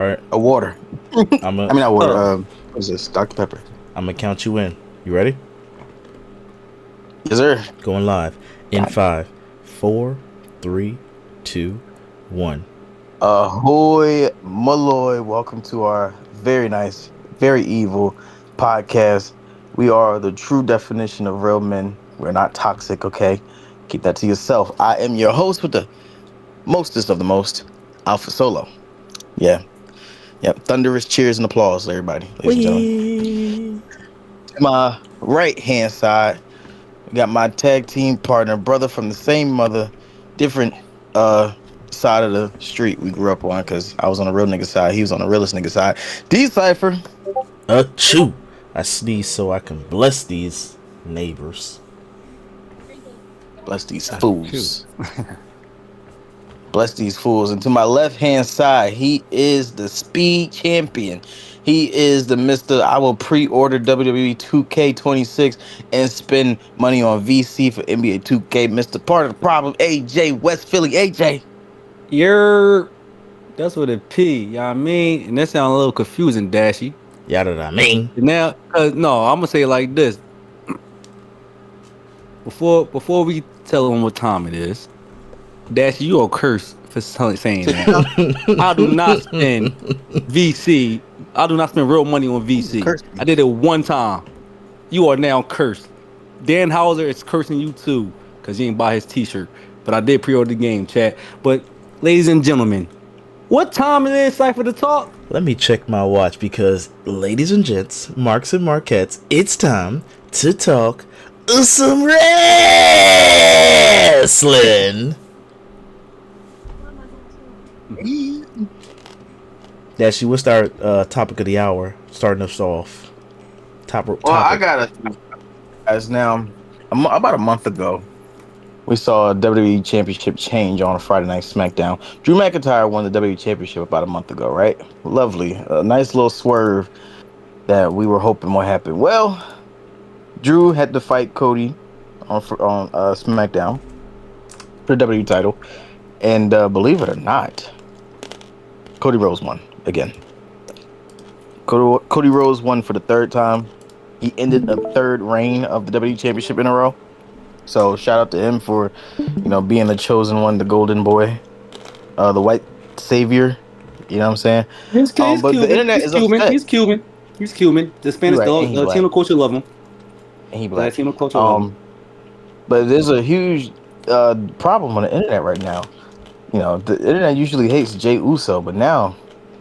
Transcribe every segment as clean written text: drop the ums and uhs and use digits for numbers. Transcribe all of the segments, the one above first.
All right. A water. I'm I a, mean, not water. What is this? Dr. Pepper. I'm gonna count you in. You ready? Yes, sir. Going live in God. 5, 4, 3, 2, 1. Ahoy Maloy. Welcome to our very nice, very evil podcast. We are the true definition of real men. We're not toxic, okay? Keep that to yourself. I am your host with the mostest of the most, Alpha Solo. Yeah. Yep. Thunderous cheers and applause, everybody, ladies and gentlemen. Wee. To my right hand side, we got my tag team partner, brother from the same mother, different side of the street we grew up on, because I was on the real nigga side, he was on the realest nigga side. D Cypher. Achoo! I sneeze so I can bless these neighbors. Bless these Shoot. fools. Bless these fools. And to my left hand side, he is the speed champion. He is the Mr. I will pre-order WWE 2K26 and spend money on VC for NBA 2K. Mr. Part of the Problem, AJ West Philly. AJ. You're that's what it P, you know what I mean? And that sounds a little confusing, Dashi. Yada I mean. Now, no, I'm gonna say it like this. Before we tell them what time it is, Dashi, you are cursed for saying that. I do not spend VC. I do not spend real money on VC. I did it one time. You are now cursed. Dan Hauser is cursing you too, because you didn't buy his t-shirt. But I did pre-order the game, chat. But ladies and gentlemen, what time it is, Cypher, to talk? Let me check my watch because, ladies and gents, Marks and Marquettes, it's time to talk some wrestling. Dashi, what's our topic of the hour? Starting us off. Topic. I got it. As now, about a month ago, we saw a WWE Championship change on a Friday Night SmackDown. Drew McIntyre won the WWE Championship about a month ago, right? Lovely. A nice little swerve that we were hoping would happen. Well, Drew had to fight Cody on SmackDown for the WWE title. And believe it or not, Cody Rhodes won again. Cody Rhodes won for the third time. He ended the third reign of the WWE Championship in a row. So shout out to him for, being the chosen one, the golden boy, the white savior. You know what I'm saying? He's but Cuban. The internet is upset. He's Cuban. He's Cuban. The Spanish Latino culture love him. And he black. Latino culture love him. But there's a huge problem on the internet right now. The internet usually hates Jey Uso, but now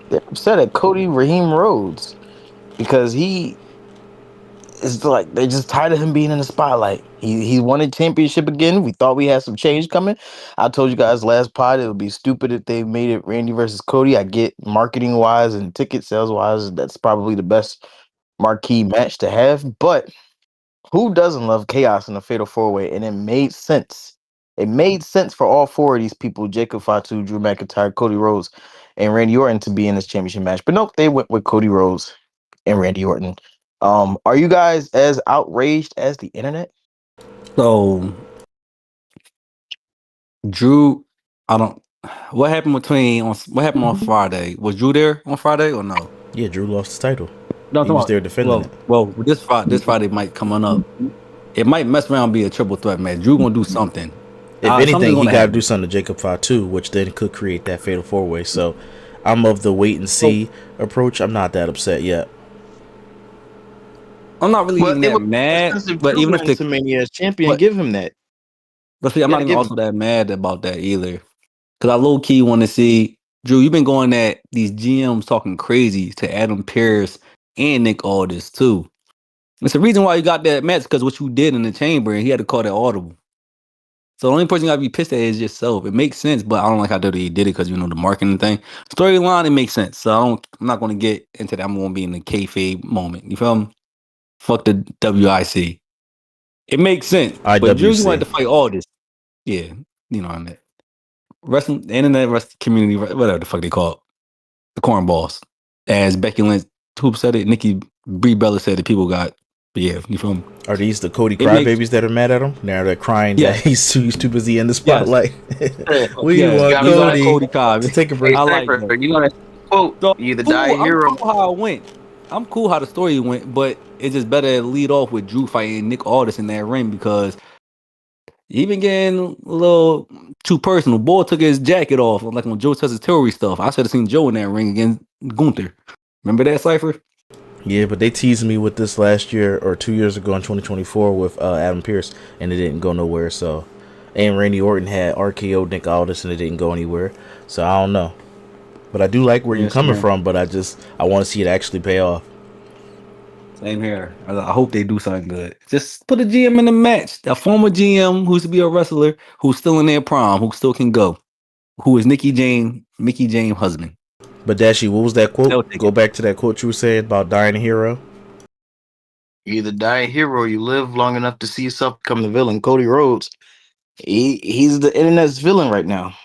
they're upset at Cody Raheem Rhodes because he is like, they're just tired of him being in the spotlight. He won a championship again. We thought we had some change coming. I told you guys last pod it would be stupid if they made it Randy versus Cody. I get marketing wise and ticket sales wise, that's probably the best marquee match to have. But who doesn't love chaos in a fatal four-way? And it made sense. It made sense for all four of these people, Jacob Fatu, Drew McIntyre, Cody Rhodes, and Randy Orton to be in this championship match. But nope, they went with Cody Rhodes and Randy Orton. Are you guys as outraged as the internet? So, Drew, what happened on Friday? Was Drew there on Friday or no? Yeah, Drew lost his title. No, he was there defending it. Well, this Friday might coming up. It might mess around and be a triple threat match. Drew gonna do something. If anything, he got to do something to Jacob Fatu, which then could create that fatal four-way. So, I'm of the wait and see approach. I'm not that upset yet. I'm not really even that mad, but even if the Mania champion, give him that. But see, I'm not even also that mad about that either, because I low key want to see Drew. You've been going at these GMs talking crazy to Adam Pearce and Nick Aldis too. It's the reason why you got that match because what you did in the chamber, and he had to call that audible. So the only person you gotta be pissed at is yourself. It makes sense, but I don't like how dirty he did it because the marketing thing, storyline, it makes sense. So I'm not gonna get into that. I'm gonna be in the kayfabe moment. You feel me? Fuck the WIC. It makes sense. IWC. But Drew's wanted to fight all this. Yeah, on that. Wrestling, the internet wrestling community, whatever the fuck they call it. The cornballs. As Becky Lynch, who said it, Nikki Brie Bella said that people got, but yeah, you feel me? Are these the Cody crybabies that are mad at him? Now they're crying that he's too busy in the spotlight. We want Cody to take a break. I like that. quote, So "You either cool, die a I'm hero." cool how it went. I'm cool how the story went, but it's just better to lead off with Drew fighting Nick Aldis in that ring because he been getting a little too personal. Boy took his jacket off, like when Joe does his terrorist stuff. I should have seen Joe in that ring against Gunther. Remember that, Cypher? Yeah, but they teased me with this last year or 2 years ago in 2024 with Adam Pearce, and it didn't go nowhere. So, and Randy Orton had RKO Nick Aldis, and it didn't go anywhere. So I don't know, but I do like where you're coming from. But I want to see it actually pay off. Same here. I hope they do something good. Just put a GM in the match. A former GM who used to be a wrestler who's still in their prime, who still can go. Who is Mickey James' husband. But Dashi, what was that quote? Go it. back to that quote you were saying about dying a hero. You either die a hero or you live long enough to see yourself become the villain. Cody Rhodes, he's the internet's villain right now.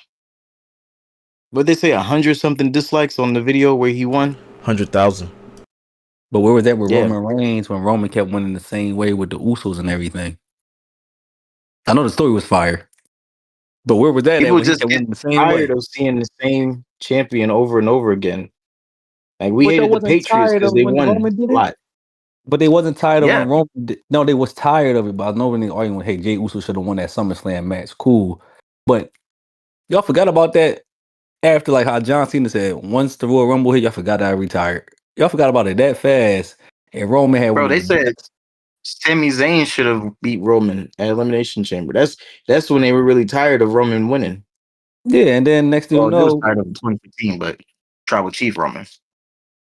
But they say 100-something dislikes on the video where he won. 100,000. But where was that with Roman Reigns when Roman kept winning the same way with the Usos and everything? I know the story was fire. But where was that People at? just get tired of seeing the same champion over and over again. Like we hated the Patriots because they won a lot. But they wasn't tired of when Roman did. No, they was tired of it. But I know when they arguing, hey, Jey Uso should have won that SummerSlam match. Cool. But y'all forgot about that after like how John Cena said, once the Royal Rumble hit, y'all forgot that I retired. Y'all forgot about it that fast. And Roman had they said Sami Zayn should have beat Roman at Elimination Chamber. That's when they were really tired of Roman winning. Yeah, and then next thing you know, it was tired of 2015, but Tribal Chief Roman.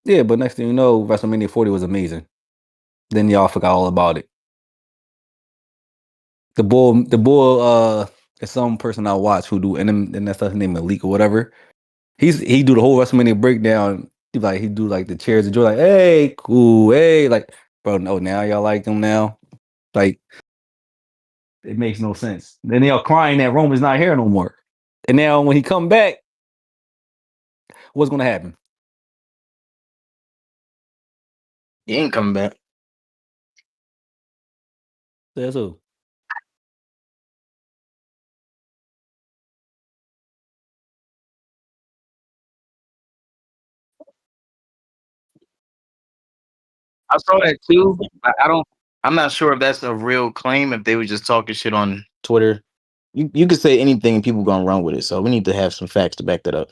Yeah, but next thing you know, WrestleMania 40 was amazing. Then y'all forgot all about it. The bull, is some person I watch who do, and that's his name, Malik or whatever. He do the whole WrestleMania breakdown. He do like the chairs and joy, like, hey, cool, hey, like, bro, no, now y'all like them now, like, it makes no sense. Then y'all crying that Roman's not here no more, and now when he come back, what's gonna happen? He ain't coming back. Says who? I saw that too. I'm not sure if that's a real claim. If they were just talking shit on Twitter, you could say anything and people gonna run with it. So we need to have some facts to back that up.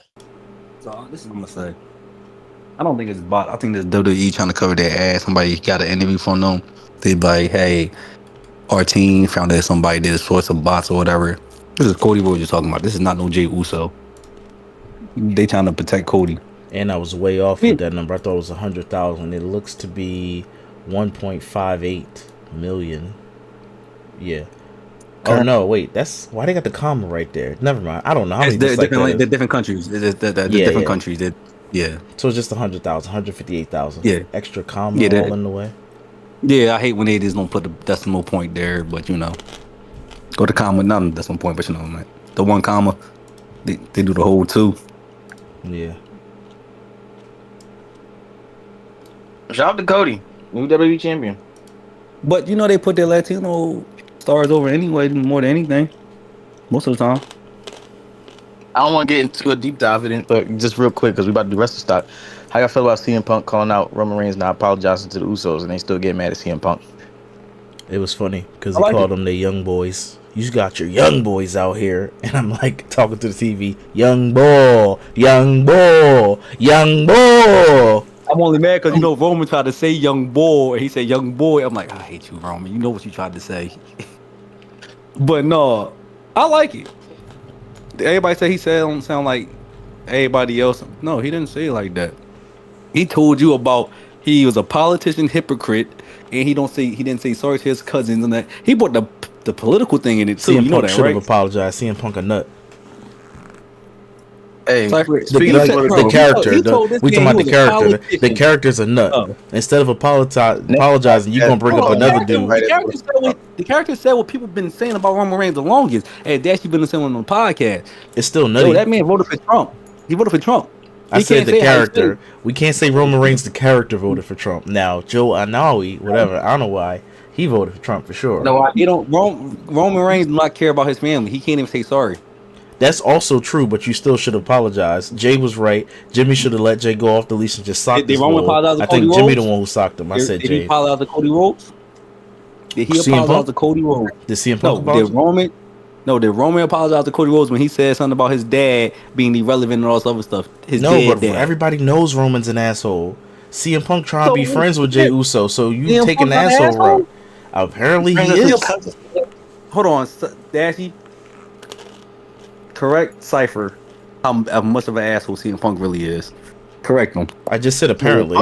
So this is what I'm gonna say. I don't think it's bot. I think this WWE trying to cover their ass. Somebody got an interview from them. They be like, hey, our team found that somebody did a source of bots or whatever. This is Cody Rhodes you're talking about. This is not no Jey Uso. They trying to protect Cody. And I was way off with that number. I thought it was 100,000. It looks to be 1.58 million. Yeah. Oh no, wait. That's why they got the comma right there. Never mind. I don't know how many the different countries. The different countries. Yeah. So it's just 100,000, 158,000. Yeah. Extra comma all in the way. Yeah, I hate when they just don't put the decimal point there, but go to comma, not decimal point, but man, the one comma, they do the whole two. Yeah. Shout out to Cody, new WWE champion. But they put their Latino stars over anyway, more than anything. Most of the time. I don't want to get into a deep dive in it, but just real quick, because we about to do the rest of the stock. How y'all feel about CM Punk calling out Roman Reigns not apologizing to the Usos, and they still get mad at CM Punk? It was funny because he called them the young boys. You got your young boys out here, and I'm like talking to the TV, young boy, young boy, young boy. I'm only mad because Roman tried to say young boy, and he said young boy. I'm like, I hate you, Roman. You know what you tried to say. But no, I like it. Everybody say he don't sound like everybody else. No, he didn't say it like that. He told you about he was a politician hypocrite, and he didn't say sorry to his cousins and that. He put the political thing in it too. CM Punk that, should right? have apologized. CM Punk a nut. Hey, the character. We talking about the character. The character's a nut. Instead of apologizing, you gonna bring up another dude. The character said what people been saying about Roman Reigns the longest, and Dashi been saying on the podcast. It's still nutty. That man voted for Trump. He voted for Trump. I said the character. We can't say Roman Reigns the character voted for Trump. Now Joe Anawi, whatever. I don't know why he voted for Trump for sure. No, he don't. Roman Reigns do not care about his family. He can't even say sorry. That's also true, but you still should apologize. Jay was right. Jimmy should have let Jay go off the leash and just socked Did this Roman boy. apologize to I Cody think Jimmy the Rhodes? one who socked him. I said Did he Jay. apologize to Cody Rhodes? Did he CM apologize Punk? to Cody Rhodes? Did CM Punk No, apologize? did Roman? No, did Roman apologize to Cody Rhodes when he said something about his dad being irrelevant and all this other stuff? His No, dead but dad. everybody knows Roman's an asshole. CM Punk trying to be So, friends with Jay Uso, so you CM take an Punk's not an asshole asshole? route. Apparently he is. Hold on, Dashi. Correct Cypher. How much of an asshole CM Punk really is. Correct him. I just said apparently.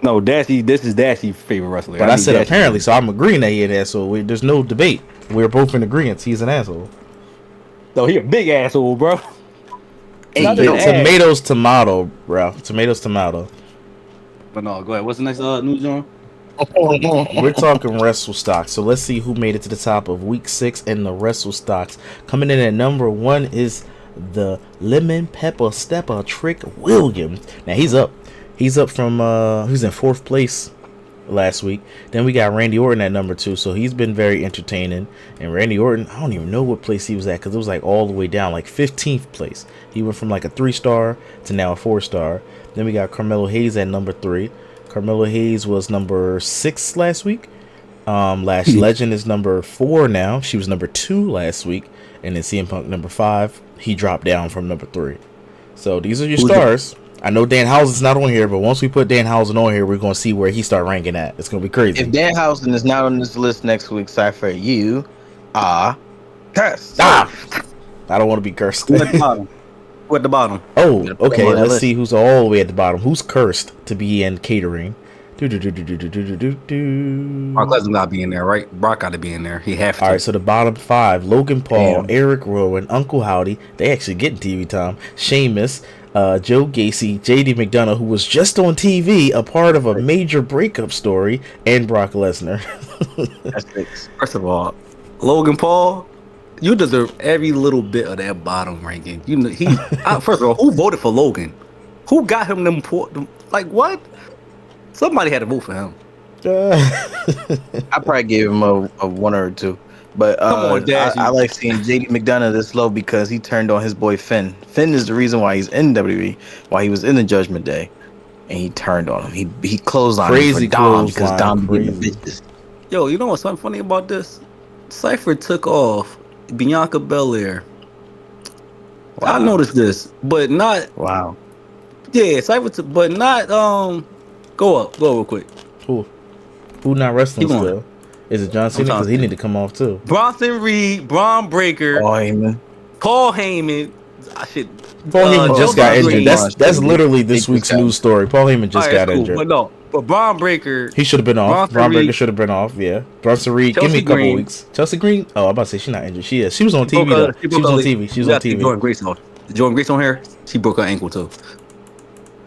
No, Dashi. This is Dashi's favorite wrestler. But I said Dashi apparently, so I'm agreeing that he's an asshole. There's no debate. We're both in agreement. He's an asshole. No, he a big asshole, bro. Hey, Tomatoes, tomato, bro. Tomatoes, tomato. But no, go ahead. What's the next news, John? We're talking wrestle stocks. So let's see who made it to the top of week 6 in the wrestle stocks. Coming in at number 1 is the Lemon Pepper Stepper Trick Williams. Now he's up. He's up from he's in 4th place last week. Then we got Randy Orton at number 2, so he's been very entertaining. And Randy Orton, I don't even know what place he was at because it was like all the way down, like 15th place. He went from like a 3-star to now a 4-star. Then we got Carmelo Hayes at number 3. Carmelo Hayes was number 6 last week. Lash Legend is number 4 now. She was number 2 last week. And then CM Punk number 5. He dropped down from number 3. So these are your stars. I know Danhausen's not on here, but once we put Danhausen on here, we're going to see where he start ranking at. It's going to be crazy. If Danhausen is not on this list next week, Cypher, you are cursed. I don't want to be cursed. Who at the bottom? Who at the bottom? Oh, okay. Let's see who's all the way at the bottom. Who's cursed to be in catering? Brock Lesnar got to be in there, right? Brock got to be in there. He have to. All right, so the bottom 5: Logan Paul, Eric Rowan, Uncle Howdy. They actually getting TV time. Sheamus, Joe Gacy, JD McDonough, who was just on TV, a part of a major breakup story, and Brock Lesnar. That's 6. First of all, Logan Paul, you deserve every little bit of that bottom ranking. You know, first of all, who voted for Logan? Who got him them? Like what? Somebody had to vote for him. I probably gave him a 1 or 2. But I like seeing JD McDonough this low because he turned on his boy Finn. Finn is the reason why he's in WWE, why he was in the Judgment Day, and he turned on him. He closed on him for Dom because Dom getting bitches. Yo, you know what's something funny about this? Cypher took off Bianca Belair. Wow. I noticed this, but not. Wow. Yeah, Cypher, but not. Go real quick. Who not wrestling still? Is it John Cena? Because he need to come off too. Bronson Reed, Braun Breaker, Paul Heyman. Paul Heyman just got injured. That's literally this week's news story. Paul Heyman just got injured. But Braun Breaker, he should have been off. Braun Breaker should have been off. Yeah, Bronson Reed. Give me a couple weeks. Chelsea Green. Oh, I'm about to say she's not injured. She is. She was on TV though. She was on TV. She was on TV. Jordan Grace on here. She broke her ankle too.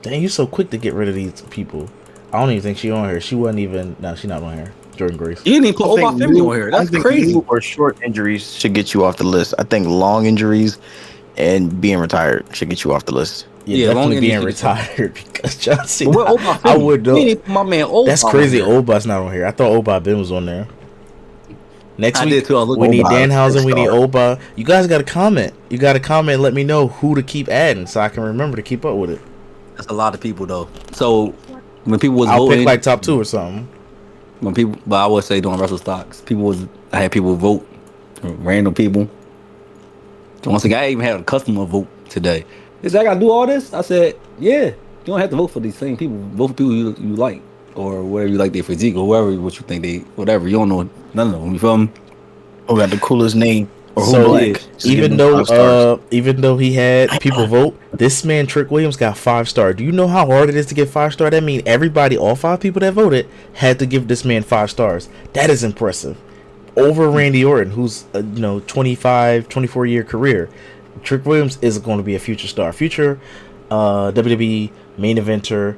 Dang, you're so quick to get rid of these people. I don't even think she on here. She wasn't even. No, she's not on here. Jordan Grace. You didn't even put Omar Family on here. That's crazy. Or short injuries should get you off the list. I think long injuries and being retired should get you off the list. Yeah, definitely being retired because John Cena. I would know. My man, Oba. That's crazy. Oba's not on here. I thought Oba Ben was on there. Next week, we need Danhausen. We need Oba. You guys got to comment. You got to comment and let me know who to keep adding so I can remember to keep up with it. That's a lot of people though. So when people was I'll voting, pick like top 2 or something. When people, but I would say doing Wrestle Stocks, I had people vote, random people. Once again, I even had a customer vote today. They said, I gotta do all this? I said, yeah. You don't have to vote for these same people. Vote for people you like, or whatever you like their physique, or whatever what you think they, whatever. You don't know none of them. You feel me? Who got the coolest name? Or who so black? Even though he had people vote, this man Trick Williams got 5-star. Do you know how hard it is to get 5-star? That means everybody, all 5 people that voted, had to give this man 5 stars. That is impressive. Over Randy Orton, who's 24 year career. Trick Williams is going to be a future star, future WWE main eventer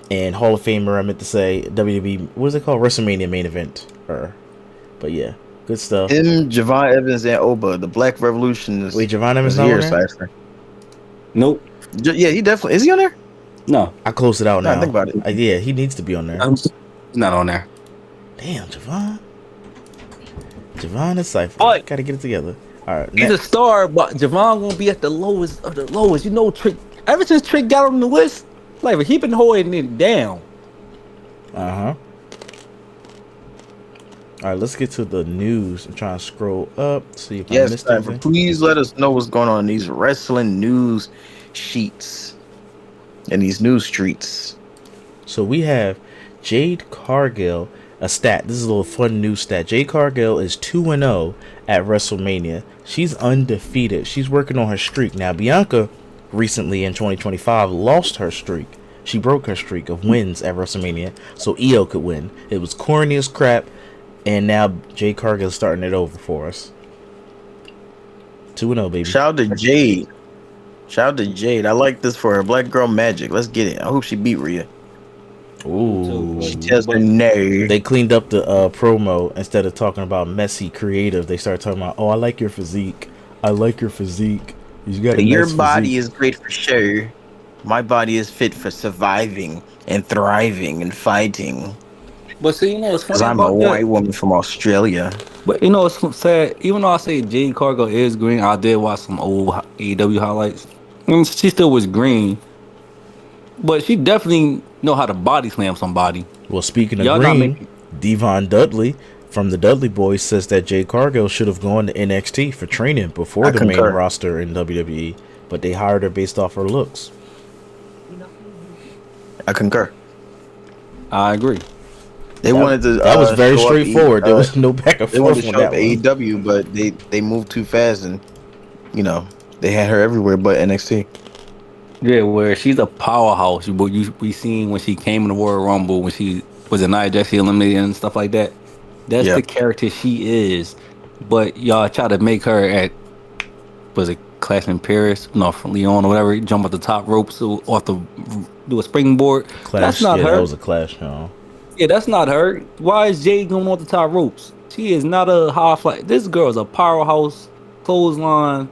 and Hall of Famer. I meant to say WWE. What is it called? WrestleMania main event. But yeah. Good stuff. Him, Javon Evans, and Oba, the Black Revolution is. Wait, Javon Evans not on there? Cypher. Nope. Yeah, he definitely is. He on there? No, I closed it out now. Think about it. Yeah, he needs to be on there. He's not on there. Damn, Javon and Cypher. But gotta get it together. All All right, He's a star, but Javon gonna be at the lowest of the lowest. You know, Trick. Ever since Trick got on the list, like he been holding it down. All right, let's get to the news. I'm trying to scroll up, see if I missed Cypher, anything. please let us know what's going on in these wrestling news sheets and these news streets. So we have Jade Cargill, a stat. This is a little fun news stat. Jade Cargill is 2-0 at WrestleMania. She's undefeated. She's working on her streak. Now, Bianca recently in 2025 lost her streak. She broke her streak of wins at WrestleMania so Io could win. It was corny as crap, and now Jade Cargill is starting it over for us. 2-0, baby. Shout out to Jade. I like this for her. Black Girl Magic. Let's get it. I hope she beat Rhea. Ooh. She tells me no. They cleaned up the promo. Instead of talking about messy creative, they started talking about, oh, I like your physique. You got a Your nice body physique. is great for sure. My body is fit for surviving and thriving and fighting. But see, you know what's funny Because I'm about a that? white woman from Australia. But you know what's sad? Even though I say Jade Cargill is green, I did watch some old AEW highlights, and she still was green. But she definitely know how to body slam somebody. Well, speaking of Y'all not green, Devon Dudley from the Dudley Boys says that Jade Cargill should have gone to NXT for training before I the concur. main roster in WWE, but they hired her based off her looks. I concur. I agree. They wanted to. That was very show up straightforward. There was no back and They wanted forth to on show up that one. AEW, but they moved too fast, and they had her everywhere but NXT. Yeah, where she's a powerhouse. What we seen when she came in the Royal Rumble, when she was a Nia Jax eliminated and stuff like that. That's the character she is. But y'all try to make her at, was it Clash in Paris? No, from Leon or whatever, jump at the top ropes off the, do a springboard. Clash, That's not her. That was a Clash, y'all. Yeah, that's not her. Why is Jade going off the top ropes? She is not a high fly. This girl is a powerhouse, clothesline,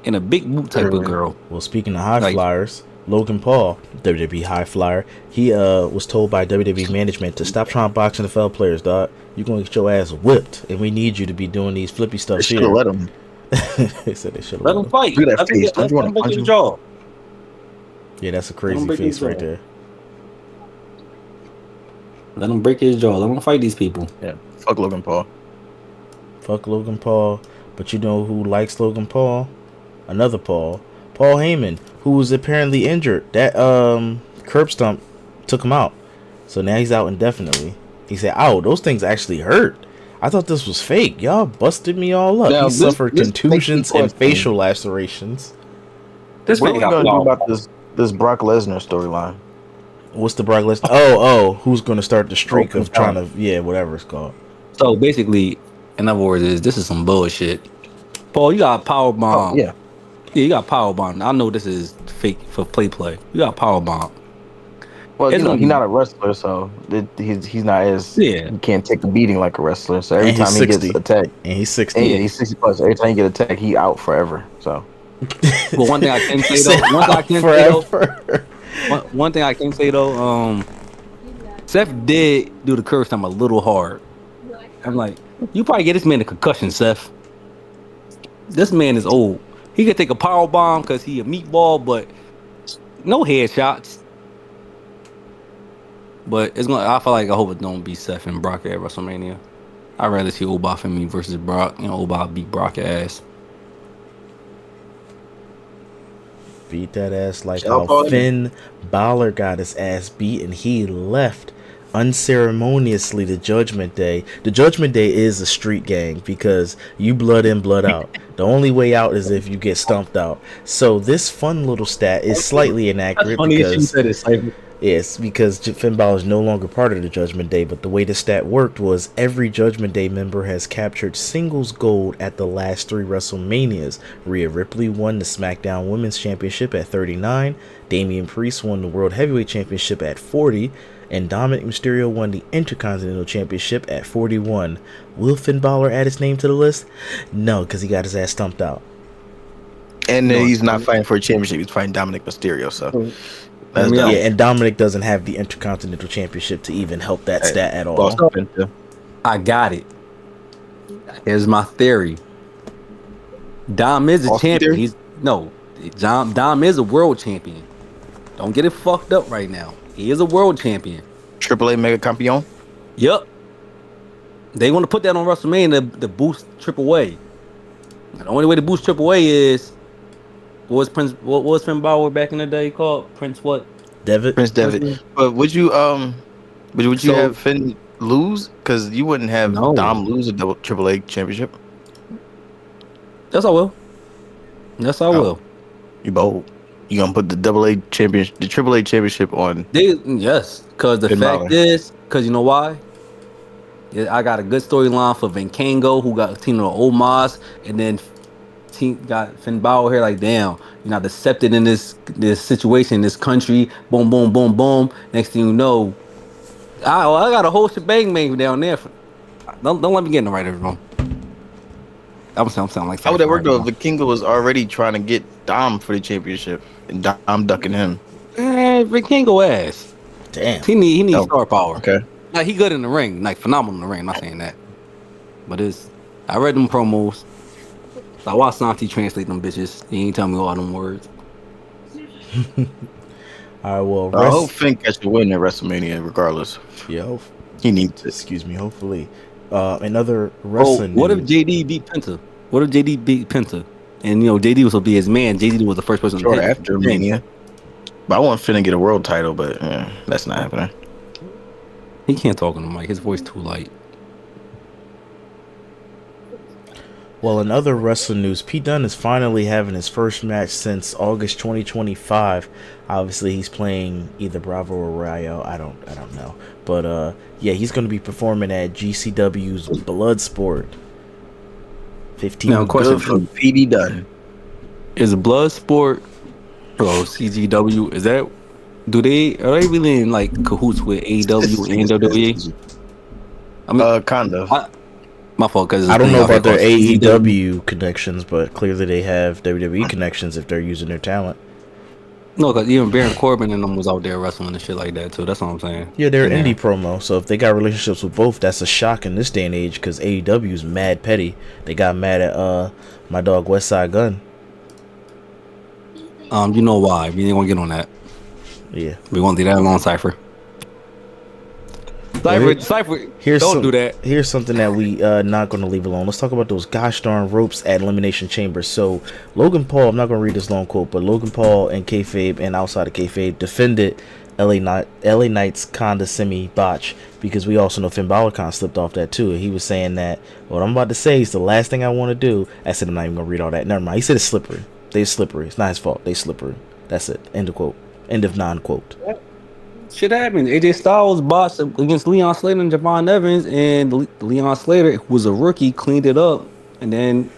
and a big boot type of girl. Well, speaking of high flyers, Logan Paul, WWE high flyer, he was told by WWE management to stop trying to box NFL players, dog. You're going to get your ass whipped, and we need you to be doing these flippy stuff They here. should have let him. They said they should have Let him fight. Do that face. Let him break his jaw. Yeah, that's a crazy face right there. Let him break his jaw. Let him fight these people. Yeah, fuck Logan Paul. Fuck Logan Paul. But you know who likes Logan Paul? Another Paul. Paul Heyman, who was apparently injured. That curb stomp took him out. So now he's out indefinitely. He said, ow, those things actually hurt. I thought this was fake. Y'all busted me all up. Now, He suffered contusions and facial lacerations. What are we going to do about this Brock Lesnar storyline? What's the Brock Lesnar? Oh, who's going to start the streak of trying to, whatever it's called. So basically, in other words, this is some bullshit. Paul, you got a power bomb. Yeah, you got power bomb. I know this is fake for play. You got power bomb. well, he's not a wrestler, so he's not as he can't take a beating like a wrestler. So every time he gets attacked, and he's 60, yeah, he's 60 plus. Every time he get attacked, he out forever. So, but one thing I can say though, Seth did do the curve time a little hard. I'm like, you probably get this man a concussion, Seth. This man is old. He could take a power bomb because he a meatball, but no headshots. But I hope it don't be Seth and Brock at WrestleMania. I'd rather see Obafemi versus Brock. Oba beat Brock ass. Beat that ass like how Finn Balor got his ass beat and he left unceremoniously the Judgment Day. The Judgment Day is a street gang because you blood in, blood out. The only way out is if you get stumped out. So this fun little stat is slightly inaccurate because Finn Balor is no longer part of the Judgment Day, but the way the stat worked was every Judgment Day member has captured singles gold at the last 3 WrestleManias. Rhea Ripley won the SmackDown Women's Championship at 39, Damian Priest won the World Heavyweight Championship at 40, and Dominic Mysterio won the Intercontinental Championship at 41. Will Finn Balor add his name to the list? No, because he got his ass stumped out. And he's not fighting for a championship. He's fighting Dominic Mysterio. So, and Dominic doesn't have the Intercontinental Championship to even help that stat at all. I got it. Here's my theory. Dom is a Austin champion. Theory? Dom is a world champion. Don't get it fucked up right now. He is a world champion. Triple A Mega Campeon? Yep. They want to put that on WrestleMania to boost Triple A. The only way to boost Triple A is what was Finn Balor back in the day called? Prince what? Devitt. Prince Devitt. But would you So- have Finn lose? Because you wouldn't have No. Dom lose a double Triple A championship. Yes, I will. Yes, I will. You bold. You gonna put the Triple A championship on? Yes, because the Finn fact Balor. is, because you know why? Yeah, I got a good storyline for Vincenzo, who got team of Omos, and then team got Finn Balor here. Like, damn, you're not accepted in this situation, this country. Boom, boom, boom, boom. Next thing you know, I got a whole shebang made down there. Don't let me get in the writer's room. I'm sounding like How would that work right though? now. If Vikingo was already trying to get Dom for the championship and Dom ducking him. Vincenzo ass. Damn. He needs Oh, star power. Okay. Like, he good in the ring, like phenomenal in the ring. I'm not saying that, but I read them promos. I watched Santi translate them bitches. He ain't tell me all them words. All right, well, I hope Finn catch the win at WrestleMania regardless. Yo, He needs it. excuse me. Hopefully, another wrestling. What if news. JD beat Penta? What if JD beat Penta? And JD was supposed to be his man. JD was the first person Sure, to hit after Mania. But I want Finn to get a world title, but that's not happening. He can't talk on the mic. His voice too light. Well, in other wrestling news, Pete Dunne is finally having his first match since August 2025. Obviously, he's playing either Bravo or Rayo. I don't know. But yeah, he's going to be performing at GCW's Bloodsport. 15. Now, question Good for PD Dunne. is Bloodsport CGW? Are they really in like cahoots with AEW and WWE? I mean, Kind of. my fault, because I don't know about their AEW connections, but clearly they have WWE connections if they're using their talent. No, because even Baron Corbin and them was out there wrestling and shit like that too. That's what I'm saying. Yeah, they're indie promo, so if they got relationships with both, that's a shock in this day and age because AEW's mad petty. They got mad at my dog West Side Gun. You know why? We ain't gonna get on that. Yeah. We gonna leave that alone, Cypher. Cypher, don't do that. Here's something that we not going to leave alone. Let's talk about those gosh darn ropes at Elimination Chamber. So Logan Paul, I'm not going to read this long quote, but Logan Paul and kayfabe and outside of kayfabe defended LA Knight's Conda semi botch because we also know Finn Balor kind of slipped off that too. He was saying that what I'm about to say is the last thing I want to do. I said I'm not even going to read all that. Never mind. He said it's slippery. They're slippery. It's not his fault. They slippery. That's it. End of quote. End of non-quote. Shit happened. AJ Styles botched against Leon Slater and Javon Evans, and Leon Slater, who was a rookie, cleaned it up, and then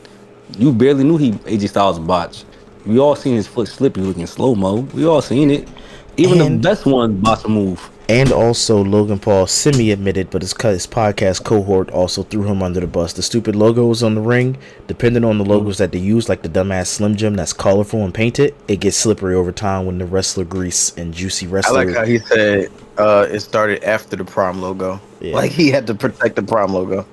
you barely knew AJ Styles botched. We all seen his foot slippy looking slow mo. We all seen it. Even the best one botched a move. And also, Logan Paul semi-admitted, but his podcast cohort also threw him under the bus. The stupid logos on the ring, depending on the logos that they use, like the dumbass Slim Jim that's colorful and painted, it gets slippery over time when the wrestler grease and juicy wrestler. I like how he said it started after the prom logo. Yeah. Like he had to protect the prom logo.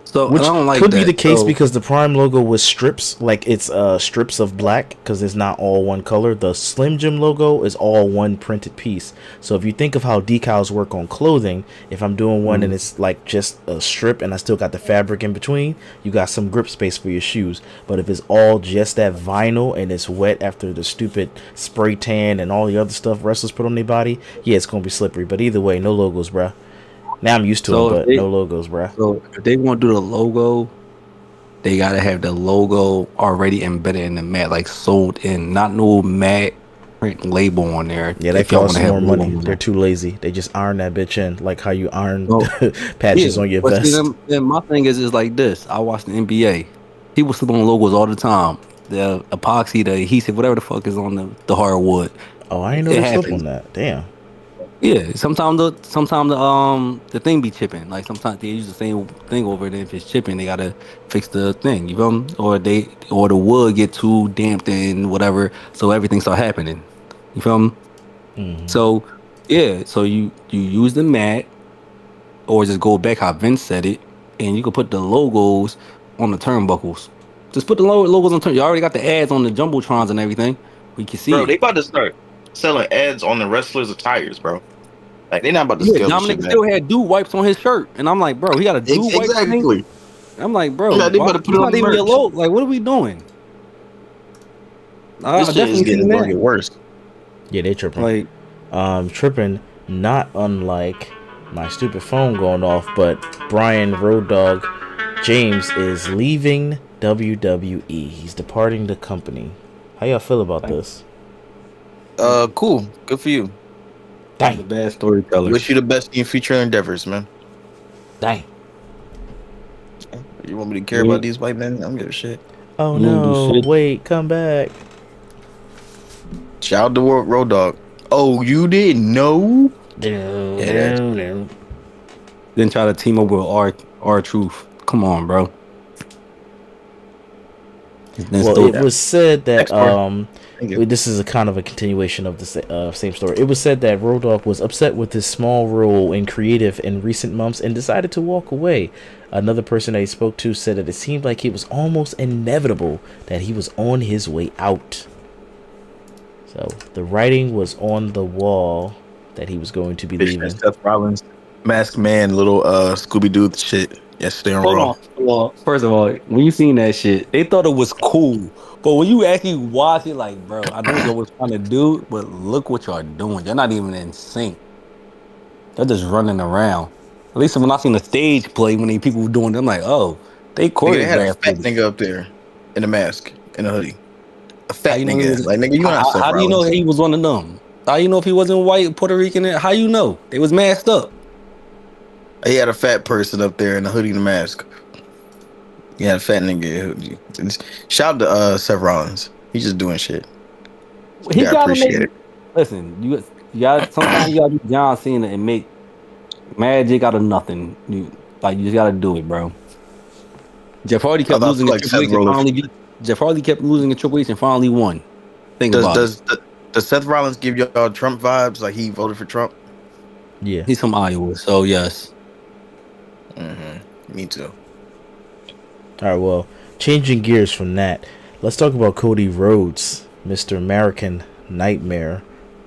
So Which I don't like could that. be the case because the Prime logo was strips, like it's strips of black because it's not all one color. The Slim Jim logo is all one printed piece. So if you think of how decals work on clothing, if I'm doing one and it's like just a strip and I still got the fabric in between, you got some grip space for your shoes. But if it's all just that vinyl and it's wet after the stupid spray tan and all the other stuff wrestlers put on their body, yeah, it's gonna be slippery. But either way, no logos, bruh. Now I'm used to it, but no logos, bruh. So if they want to do the logo, they gotta have the logo already embedded in the mat, like sold in, not no matte print label on there. Yeah, that costs more money. They're too lazy. They just iron that bitch in, like how you iron patches on your vest. See, then my thing is like this. I watch the NBA. People slip on logos all the time. The epoxy, the adhesive, whatever the fuck is on the hardwood. Oh, I ain't know they slip on that. Damn. Yeah, sometimes the thing be chipping. Like sometimes they use the same thing over there. If it's chipping, they gotta fix the thing. You feel me? Or the wood get too damped and whatever, so everything start happening. You feel me? Mm-hmm. So yeah, so you use the mat, or just go back how Vince said it, and you can put the logos on the turnbuckles. Just put the logos on. You already got the ads on the jumbotrons and everything. We can see Bro, it. they about to start selling ads on the wrestlers' attires, bro. Like they're not about to scale this shit Dominic back. still had dew wipes on his shirt, and I'm like, bro, he got a dew wipe thing. Exactly. I'm like, bro, Yeah, they why? better put It's it on not the even your merch. logo. Like, what are we doing? This I shit is definitely seen gonna that. get worse. Yeah, they tripping. Like, Tripping, not unlike my stupid phone going off, but Brian Road Dogg James is leaving WWE. He's departing the company. How y'all feel about this? Cool. Good for you. the bad storyteller. Wish you the best in your future endeavors, man. Dang. You want me to care about these white men? I don't give a shit. Oh You won't do no! shit. Wait, come back. Shout out to Road Dogg. Oh, you didn't know? No. Then try to team up with R-Truth. Come on, bro. Well, it was said that Thank you. this is a kind of a continuation of the same story. It was said that Road Dogg was upset with his small role in creative in recent months and decided to walk away. Another person that he spoke to said that it seemed like it was almost inevitable that he was on his way out. So the writing was on the wall that he was going to be leaving. Seth Rollins, Masked Man, little Scooby Doo shit yesterday on Raw. Well, first of all, when you seen that shit, they thought it was cool. But when you actually watch it, like, bro, I know what y'all was trying to do, but look what y'all doing. You're not even in sync. They're just running around. At least when I seen the stage play, when people were doing it, I'm like, oh, they Nigga, they had a choreographed fat it. nigga up there in a mask, in a hoodie. A fat you know nigga. Like, nigga, you not Seth how do you know Rollins. he was one of them? How you know if he wasn't white, Puerto Rican? How you know? They was masked up. He had a fat person up there in a hoodie and a mask. He had a fat nigga. Shout out to Seth Rollins. He's just doing shit. He gotta gotta appreciate make. it. Listen, you got sometimes you gotta do John Cena and make magic out of nothing. You just gotta do it, bro. Jeff Hardy kept I losing feel a like Triple Seth H and Rollins. finally Jeff Hardy kept losing a Triple H and finally won. Think about it. Does Seth Rollins give y'all Trump vibes? Like he voted for Trump? Yeah. He's from Iowa, so yes. Me too. All right, well, changing gears from that, let's talk about Cody Rhodes, Mr. American Nightmare.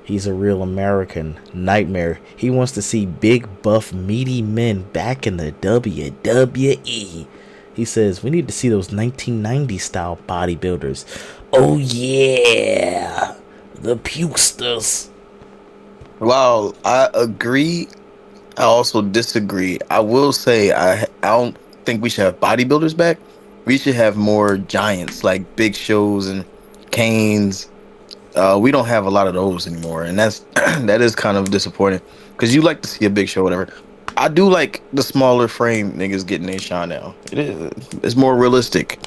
He's a real American nightmare. He wants to see big, buff, meaty men back in the WWE. He says, we need to see those 1990s style bodybuilders. Oh, yeah. The pukesters. While I agree, I also disagree. I will say I don't think we should have bodybuilders back. We should have more giants like Big Shows and Canes. We don't have a lot of those anymore, and that is kind of disappointing because you like to see a Big Show, whatever. I do like the smaller frame niggas getting their shine now. It's more realistic.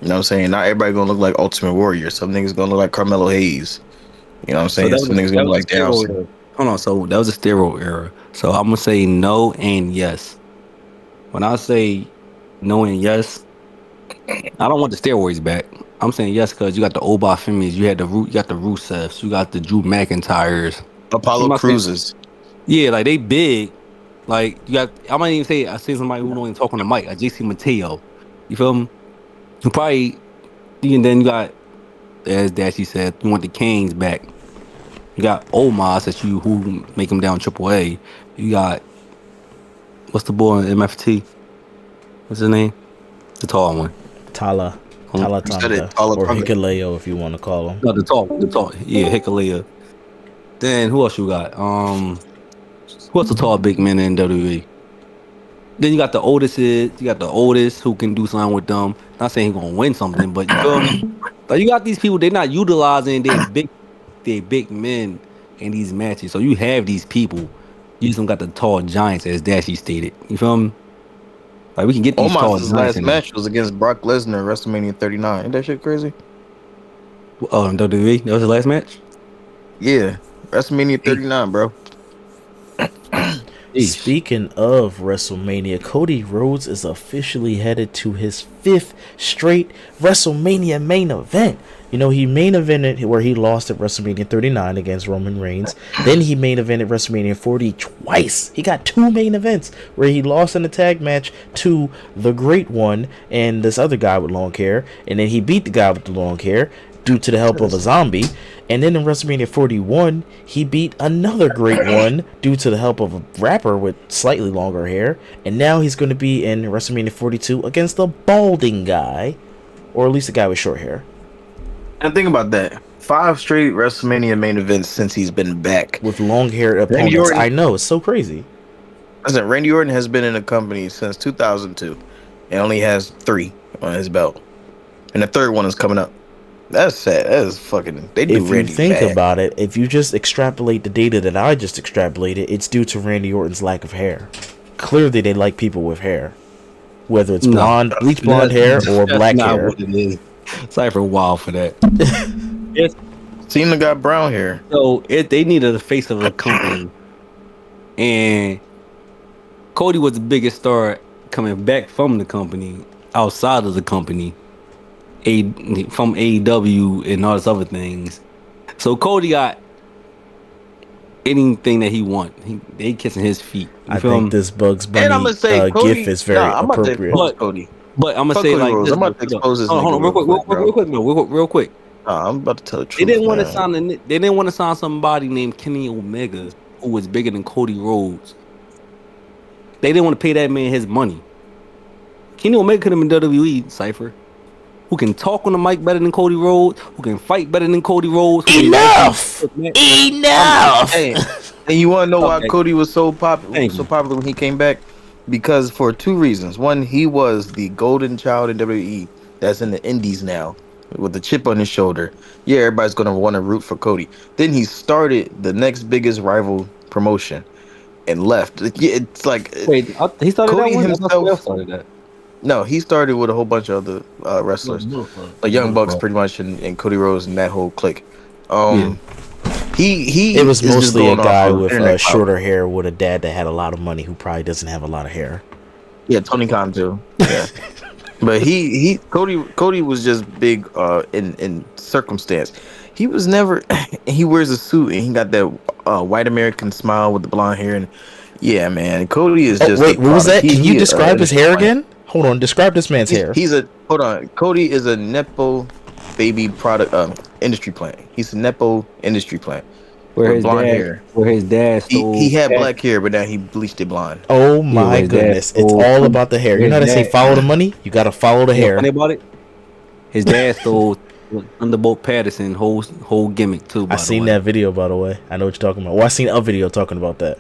You know what I'm saying? Not everybody gonna look like Ultimate Warrior. Some niggas gonna look like Carmelo Hayes. You know what I'm So saying? Some niggas gonna look like steroid Down. era. Hold on, so that was a steroid era. So I'm gonna say no and yes. When I say no and yes, I don't want the steroids back. I'm saying yes because you got the old Fimis, you got the Rusevs, you got the Drew McIntyres. Apollo I'm not saying, Cruises. yeah, like they big. Like you got, I might even say I see somebody who don't even talk on the mic, like JC Mateo. You feel me? You probably, and then you got, as Dashi said, you want the Canes back. You got Omos who make them down AAA. You got what's the boy in MFT? What's his name? The tall one. Tala Tonga, or Hikaleo if you want to call him. No, the tall. Yeah, Hikalea. Then who else you got? What's the tall big men in WWE? Then you got the oldest. You got the oldest who can do something with them. Not saying he's gonna win something, but you feel me? Like you got these people, they're not utilizing their big men in these matches. So you have these people. You just don't got the tall giants, as Dashi stated. You feel me? Like we can get these tall Omos' giants last match was against Brock Lesnar, WrestleMania 39. Ain't that shit crazy? Oh, in WWE, that was his last match. Yeah, WrestleMania 39, bro. Speaking of WrestleMania, Cody Rhodes is officially headed to his 5th straight WrestleMania main event. You know, he main evented where he lost at WrestleMania 39 against Roman Reigns. Then he main evented WrestleMania 40 twice. He got 2 main events where he lost in a tag match to the Great One and this other guy with long hair. And then he beat the guy with the long hair due to the help of a zombie. And then in WrestleMania 41, he beat another Great One due to the help of a rapper with slightly longer hair. And now he's going to be in WrestleMania 42 against the balding guy, or at least a guy with short hair. And think about that. 5 straight WrestleMania main events since he's been back. With long-haired opponents. I know, it's so crazy. Listen, Randy Orton has been in the company since 2002 and only has 3 on his belt. And the 3rd one is coming up. That's sad. That is fucking... They do Randy If you think bad. about it, if you just extrapolate the data that I just extrapolated, it's due to Randy Orton's lack of hair. Clearly, they like people with hair. Whether it's blonde, bleach blonde hair, or black hair. What it is. Cypher wild for that. Cena got brown hair. So they needed the face of a company. And Cody was the biggest star coming back from the company, outside of the company. From AEW and all this other things. So Cody got anything that he want. They kissing his feet. I think this Bugs Bunny gif is very appropriate. But I'm gonna say like this. I'm about to expose this. Hold on, real quick. I'm about to tell the truth. They didn't want to sign. They didn't want to sign somebody named Kenny Omega, who was bigger than Cody Rhodes. They didn't want to pay that man his money. Kenny Omega could have been WWE, Cypher. Who can talk on the mic better than Cody Rhodes? Who can fight better than Cody Rhodes? Enough! Hey, and you want to know why Cody was so popular when he came back? Because for 2 reasons. One, he was the golden child in WWE that's in the Indies now with the chip on his shoulder. Yeah, everybody's going to want to root for Cody. Then he started the next biggest rival promotion and left. It's like... Wait, he started Cody that one? himself Started that. No, he started with a whole bunch of other wrestlers, like Young Bucks, pretty much, and Cody Rhodes and that whole clique. He it was mostly a guy with shorter hair with a dad that had a lot of money who probably doesn't have a lot of hair. Yeah, Tony Khan too. Yeah, but Cody was just big in circumstance. He was never. He wears a suit and he got that white American smile with the blonde hair and yeah, man, Cody is just. Wait, what was that? Can you describe his hair again? Hold on, describe this man's hair. Cody is a nepo baby product industry plant. He's a nepo industry plant. Where his dad stole. He had black hair, but now he bleached it blonde. Oh my goodness! It's all about the hair. You know how they say follow the money? You gotta follow the hair. Funny about it? His dad stole Thunderbolt Patterson whole gimmick too. I seen that video, by the way. I know what you're talking about. Well, I seen a video talking about that.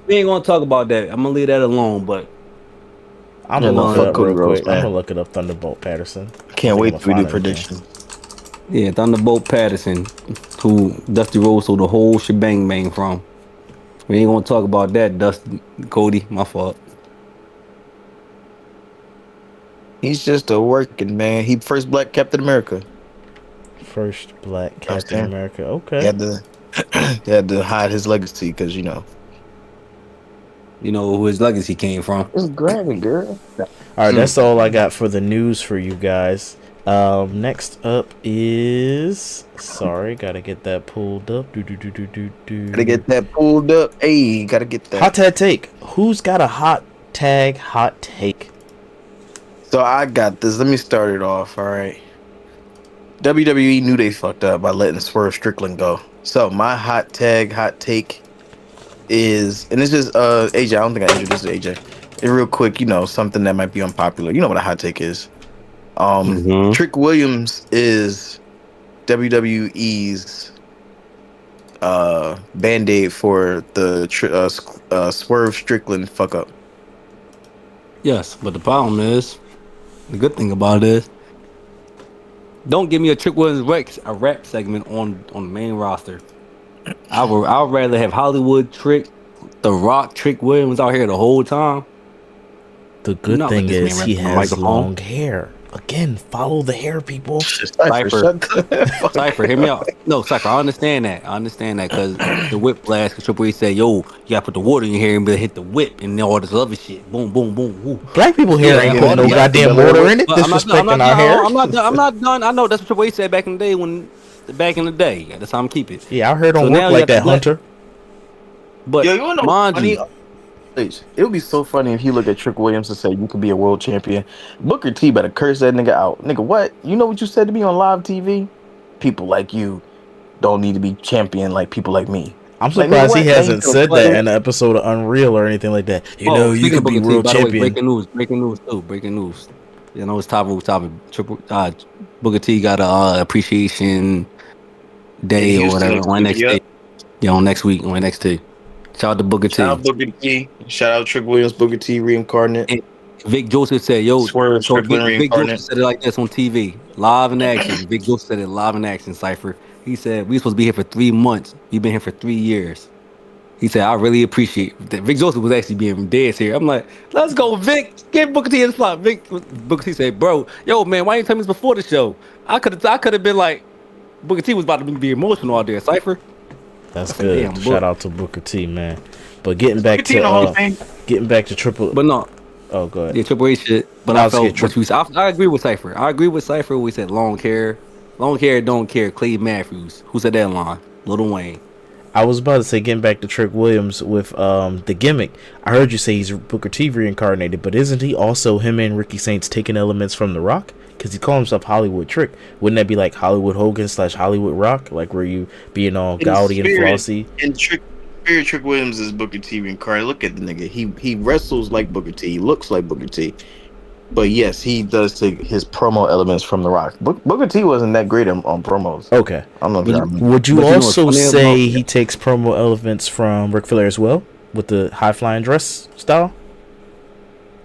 We ain't gonna talk about that. I'm gonna leave that alone. But I'm gonna look it up real quick. I'm gonna look it up. Thunderbolt Patterson. Can't wait to do predictions. Yeah, Thunderbolt Patterson, who Dusty Rhodes stole the whole shebang bang from. We ain't gonna talk about that, Cody. My fault. He's just a working man. He first black Captain America. First black Captain America. Okay. He had to hide his legacy because you know who his legacy came from. It's Granny, girl. All right, that's all I got for the news for you guys. Next up is gotta get that pulled up. Gotta get that pulled up. Hey, gotta get that. Hot tag take. Who's got a hot take? So I got this. Let me start it off. All right. WWE knew they fucked up by letting Swerve Strickland go. So my hot take is, and this is AJ. I don't think I introduced AJ. And real quick, something that might be unpopular. You know what a hot take is. Trick Williams is WWE's band-aid for the Swerve Strickland fuck up. Yes, but the problem is, the good thing about it is, don't give me a Trick Williams a rap segment on the main roster. I'd rather have Hollywood Trick, The Rock, Trick Williams out here the whole time. The good thing is he has long hair. Again, follow the hair, people. Cypher, shut the fuck Cypher, hear me out. No, Cypher, I understand that. Because the whip blast, because Triple H said, yo, you gotta put the water in your hair and be hit the whip and all this other shit. Boom, boom, boom. Woo. Black people hair Yeah, ain't all putting no the black. goddamn water in it. But Disrespecting our hair. I'm not done. I know that's what Triple H said back in the day back in the day. That's how I'm keep it. Yeah, our hair don't So work now you like got the that, black. Hunter. But Yo, you wanna know mind funny? you, It would be so funny if you look at Trick Williams and say you could be a world champion. Booker T better curse that nigga out. Nigga, what? You know what you said to me on live TV? People like you don't need to be champion like people like me. I'm Like, nigga, surprised he what? Now you hasn't feel said that flattered? in an episode of Unreal or anything like that. You know, you speaking of could be Booker T, world by the way, champion. breaking news too. Breaking news. You know, it's topic. Booker T got a appreciation day or whatever on NXT. Yeah, on next week on NXT. Shout out to Booker T. Shout out Booker T. Shout out Trick Williams, Booker T, reincarnate. And Vic Joseph said, "Yo, Swerve, so Strickland Vic Joseph reincarnate. said it like this on TV, live in action." Vic Joseph said it live in action. Cypher. He said, "We supposed to be here for 3 months. We've been here for 3 years." He said, "I really appreciate that." Vic Joseph was actually being dead here. I'm like, "Let's go, Vic. Get Booker T in the spot." Booker T said, "Bro, yo, man, why you tell me this before the show? I could have been like, Booker T was about to be emotional out there, Cypher." That's I said, good. "Damn, Shout out to Booker T, man. But getting back to Triple. But no, Oh, go ahead. yeah, Triple H shit. But I felt what you said. I agree with Cypher. I agree with Cypher. We said long hair, don't care. Clay Matthews. Who said that line? Lil Wayne. I was about to say, getting back to Trick Williams with the gimmick. I heard you say he's Booker T reincarnated, but isn't he also him and Ricky Saints taking elements from The Rock? Because he calls himself Hollywood Trick. Wouldn't that be like Hollywood Hogan / Hollywood Rock? Like where you being all gaudy and flossy? And Trick Williams is Booker T reincarnate. Look at the nigga. He wrestles like Booker T. He looks like Booker T. But yes, he does take his promo elements from The Rock. Booker T wasn't that great on promos. Okay. I'm not sure. Would you also say he takes promo elements from Ric Flair as well? With the high flying dress style?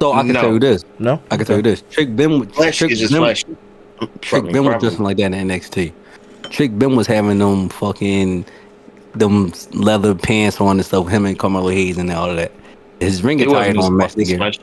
So I can tell you this. No? I can tell you this. Trick Ben was just like that in NXT. Trick Ben was having them fucking leather pants on and stuff, him and Carmelo Hayes and all of that. His ring attire on match again.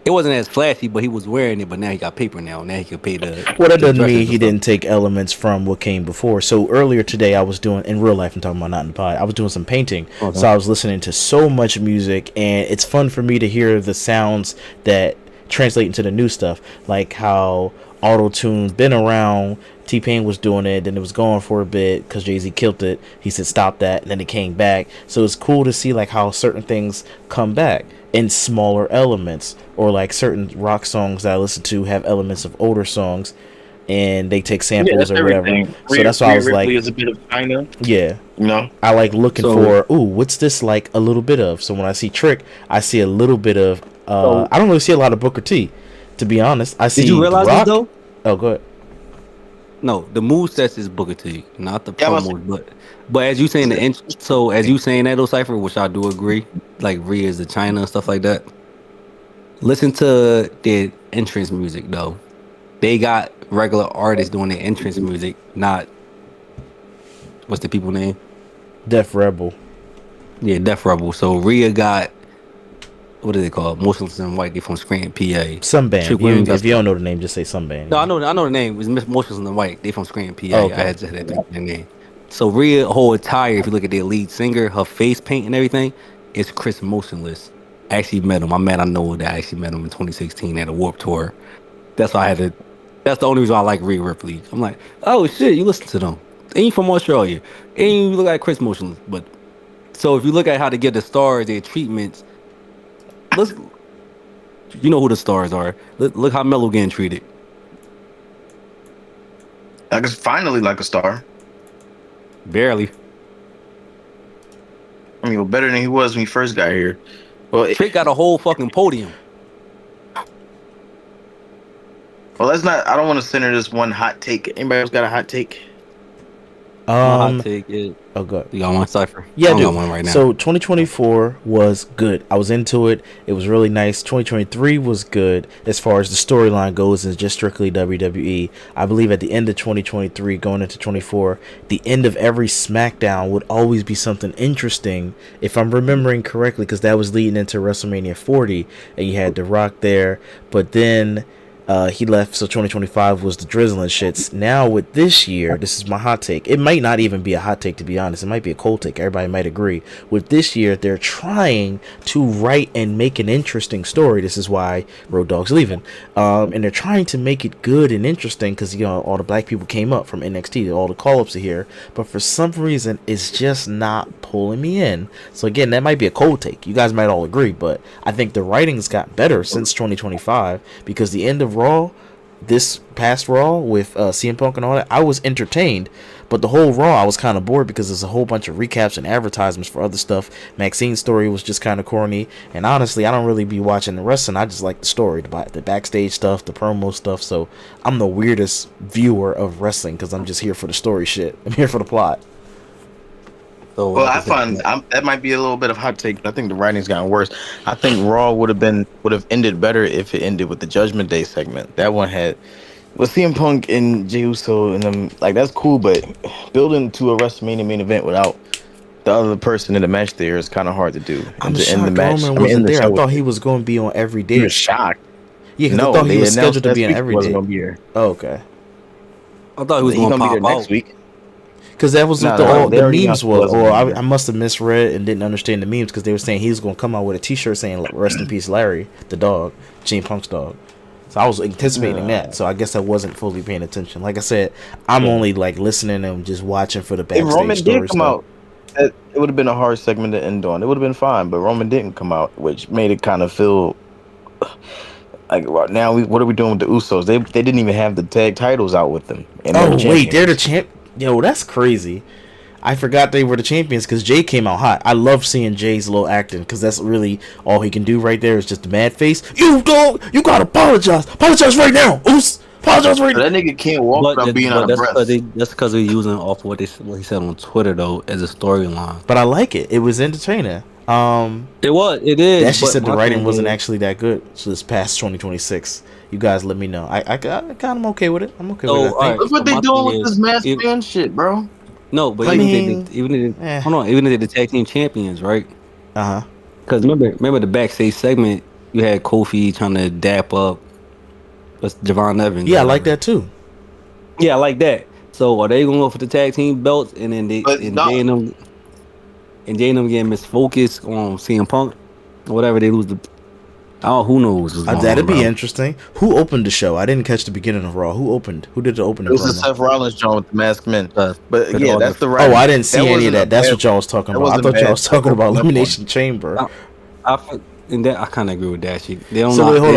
It wasn't as flashy, but he was wearing it. But now he got paper now. Now he can pay the. Well, that doesn't mean he didn't take elements from what came before. So earlier today, I was doing, in real life, I'm talking about not in the pod, I was doing some painting. Okay. So I was listening to so much music, and it's fun for me to hear the sounds that translate into the new stuff, like how auto-tune's been around. T-Pain was doing it, then it was going for a bit because Jay-Z killed it. He said stop that, and then it came back. So it's cool to see like how certain things come back in smaller elements, or like certain rock songs that I listen to have elements of older songs, and they take samples or whatever. So that's why I was like, is a bit of China. Yeah, you know, I like looking for what's this like a little bit of. So when I see Trick, I see a little bit of. I don't really see a lot of Booker T, to be honest. I see. Did you realize Rock. This though? Oh, go ahead. No, the movesets is Booker T, not the promos. But as you saying as you saying that, Cypher, which I do agree, like Rhea is the China and stuff like that. Listen to their entrance music though. They got regular artists doing their entrance music, not what's the people name? Def Rebel. Yeah, Def Rebel. So Rhea got what is it called? Motionless in White. They from Scranton, PA. Some band. If you don't know the name, just say some band. No, I know the name. It's Motionless in White. They from Scranton, PA. Okay. I had that name. So Rhea whole attire, if you look at their lead singer, her face paint and everything, it's Chris Motionless. I actually met him. I know that I actually met him in 2016 at a Warped Tour. That's why I had to. That's the only reason I like Rhea Ripley. I'm like, oh shit, you listen to them. And you from Australia. And you look like Chris Motionless. But so if you look at how to get the stars, their treatments. You know who the stars are. Look how Melo getting treated. I guess finally like a star. Barely. I mean, better than he was when he first got here. Well, Trick got a whole fucking podium. Well, let's not. I don't want to center this one hot take. Anybody else got a hot take? Hot take is. Oh, good. You got one, Cypher? Yeah, I do. Got one right now. So 2024 was good. I was into it. It was really nice. 2023 was good as far as the storyline goes, and just strictly WWE. I believe at the end of 2023, going into 24, the end of every SmackDown would always be something interesting, if I'm remembering correctly, because that was leading into WrestleMania 40, and you had The Rock there. But then He left, so 2025 was the drizzling shits. Now with this year, this is my hot take. It might not even be a hot take, to be honest. It might be a cold take. Everybody might agree. With this year, they're trying to write and make an interesting story. This is why Road Dogg's leaving. And they're trying to make it good and interesting because, you know, all the black people came up from NXT. All the call-ups are here. But for some reason, it's just not pulling me in. So again, that might be a cold take. You guys might all agree. But I think the writing's got better since 2025 because the end of Raw, this past Raw with CM Punk and all that, I was entertained, but the whole Raw I was kind of bored because there's a whole bunch of recaps and advertisements for other stuff. Maxine's story was just kind of corny, and honestly I don't really be watching the wrestling. I just like the story, the backstage stuff, the promo stuff. So I'm the weirdest viewer of wrestling because I'm just here for the story shit. I'm here for the plot. So, well, I find that might be a little bit of hot take, but I think the writing's gotten worse. I think Raw would have ended better if it ended with the Judgment Day segment. That one had with CM Punk and Jey Uso and them, like that's cool, but building to a WrestleMania main event without the other person in the match there is kind of hard to do. I'm shocked Roman wasn't there. I thought he was going to be on every day. You were shocked. Yeah, because I thought he was scheduled to be on every day. Oh, okay. I thought he was going to be there next week. Because that was what the memes was. Or I must have misread and didn't understand the memes because they were saying he was going to come out with a T-shirt saying "Rest in peace, Larry," the dog, CM Punk's dog. So I was anticipating that. So I guess I wasn't fully paying attention. Like I said, I'm only like listening and just watching for the backstage story. If Roman did come out, it would have been a hard segment to end on. It would have been fine, but Roman didn't come out, which made it kind of feel like now what are we doing with the Usos? They didn't even have the tag titles out with them. Oh wait, they're the champ. Yo, that's crazy. I forgot they were the champions because Jay came out hot. I love seeing Jay's little acting because that's really all he can do right there is just the mad face. You dog, you gotta apologize. Apologize right now. Oos. Apologize right now. That nigga can't walk without being out of breath. That's because they're using off what he said on Twitter though as a storyline. But I like it. It was entertaining. It is. Dashi said the writing wasn't actually that good. So this past 2026. You guys let me know. I kind of okay with it. I'm okay with it. Look what they doing with this masked man shit, bro. No, but even if they're the tag team champions, right? Because remember the backstage segment, you had Kofi trying to dap up Javon Evans. Yeah, I like that too. Yeah, I like that. So are they gonna go for the tag team belts and then Jay and them getting misfocused on CM Punk or whatever they lose the. Oh, who knows? That'd be interesting. Who opened the show? I didn't catch the beginning of Raw. Who opened? Who did the opening? It was the Seth Rollins joint with the masked men. But yeah, that's the right. Oh, I didn't see any of that. That's what y'all was talking about. I thought y'all was talking about Elimination Chamber. I kind of agree with Dashi. They're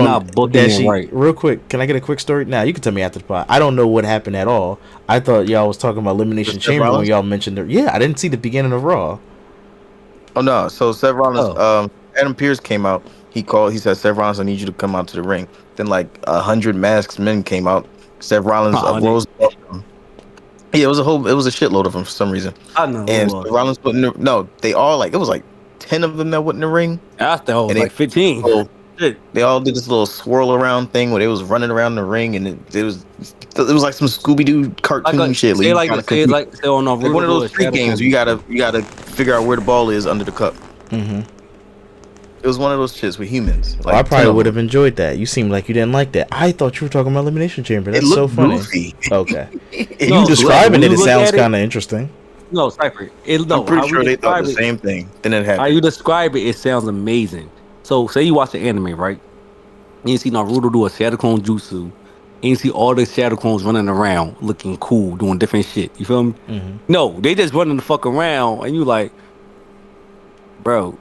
not booking it right. Real quick, can I get a quick story? Now you can tell me after the pod. I don't know what happened at all. I thought y'all was talking about Elimination Chamber when y'all mentioned it. Yeah, I didn't see the beginning of Raw. Oh no! So Seth Rollins, Adam Pearce came out. He said, Seth Rollins, I need you to come out to the ring. Then 100 masked men came out. Seth Rollins rose up. Yeah, it was a shitload of them for some reason. I know. And Seth Rollins they all it was 10 of them that went in the ring. I thought it was 15. They all did this little swirl around thing where they was running around the ring and it was like some Scooby Doo cartoon shit. Like one of those street games. You gotta figure out where the ball is under the cup. Mm-hmm. It was one of those shits with humans. I probably would have enjoyed that. You seem like you didn't like that. I thought you were talking about Elimination Chamber. That's so funny. Goofy. Okay. You describing it sounds kind of interesting. No, Cypher. I'm pretty sure they thought the same thing. Then it happened. How you describe it sounds amazing. So, say you watch the anime, right? And you see Naruto do a Shadow Clone Jutsu. And you see all the Shadow Clones running around, looking cool, doing different shit. You feel me? Mm-hmm. No, they just running the fuck around. And you like, bro,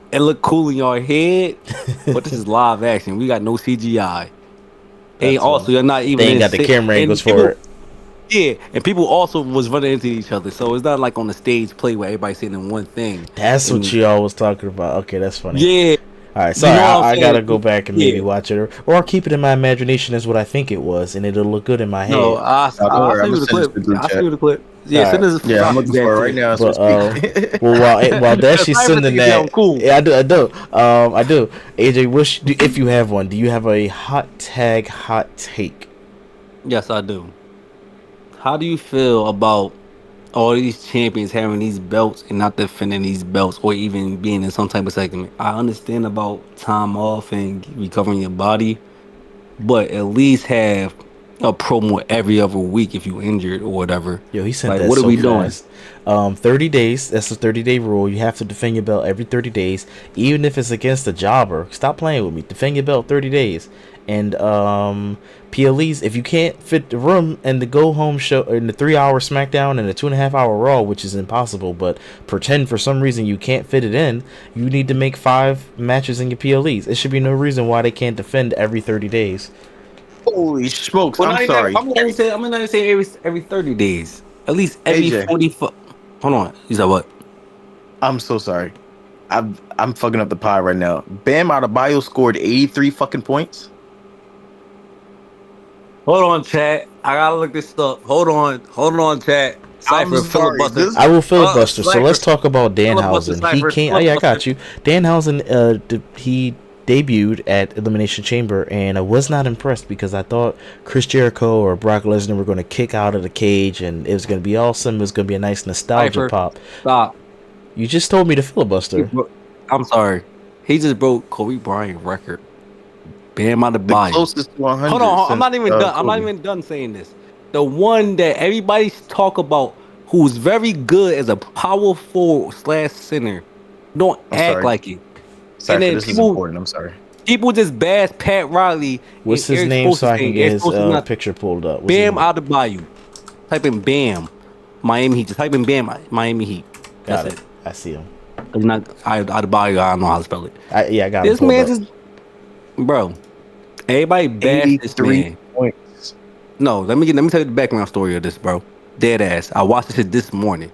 it look cool in your head, but this is live action. We got no CGI. And also, you're not even. They ain't got the camera angles for it. Yeah, and people also was running into each other, so it's not like on the stage play where everybody's sitting in one thing. That's what y'all was talking about. Okay, that's funny. Yeah. All right, sorry, I gotta go back and maybe watch it, or I'll keep it in my imagination as what I think it was, and it'll look good in my head. No, I'll send you the clip. I'll send you the clip. Yeah, send us. Yeah, I'm looking for it right now. But, while Dashi's sending that, cool. Yeah, I do. I do. AJ, if you have one, do you have a hot take? Yes, I do. How do you feel about all these champions having these belts and not defending these belts or even being in some type of segment? I understand about time off and recovering your body, but at least have a promo every other week if you injured or whatever. Yo, he sent like, that what are so we fast. 30 days. That's the 30-day rule. You have to defend your belt every 30 days, even if it's against a jobber. Stop playing with me. Defend your belt 30 days. And PLEs, if you can't fit the room and the go home show in the 3-hour SmackDown and the 2.5-hour Raw, which is impossible, but pretend for some reason you can't fit it in, you need to make 5 matches in your PLEs. It should be no reason why they can't defend every 30 days. Holy smokes! Well, I'm sorry. I'm gonna say every 30 days. At least every AJ. 40. Hold on. You said what? I'm so sorry. I'm fucking up the pie right now. Bam Adebayo scored 83 fucking points. Hold on, chat. I gotta look this up. Hold on, chat. I'm Cypher sorry. filibuster. This I will filibuster. So Cypher. let's talk about Filibuster, Danhausen. He Cypher, came. Oh yeah, I got filibuster. you. Danhausen. He debuted at Elimination Chamber, and I was not impressed because I thought Chris Jericho or Brock Lesnar were going to kick out of the cage, and it was going to be awesome. It was going to be a nice nostalgia Cypher, pop. stop. You just told me to filibuster. I'm sorry. He just broke Kobe Bryant record. Bam out of the body. closest to 100. Hold on. I'm since, not even done. I'm not Kobe. even done saying this. The one that everybody talk about, who's very good as a power forward / center, don't I'm act sorry. like it. Cypher, And then this is important. I'm sorry. People just bash Pat Riley. What's and his Eric name Spoelstra so I can saying get Eric his Spoelstra's not- picture pulled up? What's his Bam name? Adebayo. Type in Bam. Miami Heat. Just type in Bam Miami Heat. That's Got it. I see him. It's not Adebayo. I don't know how to spell it. I got him. This pulled man up. just, bro. Everybody bash this 83 man. points. No, let me tell you the background story of this, bro. Dead ass. I watched this shit this morning.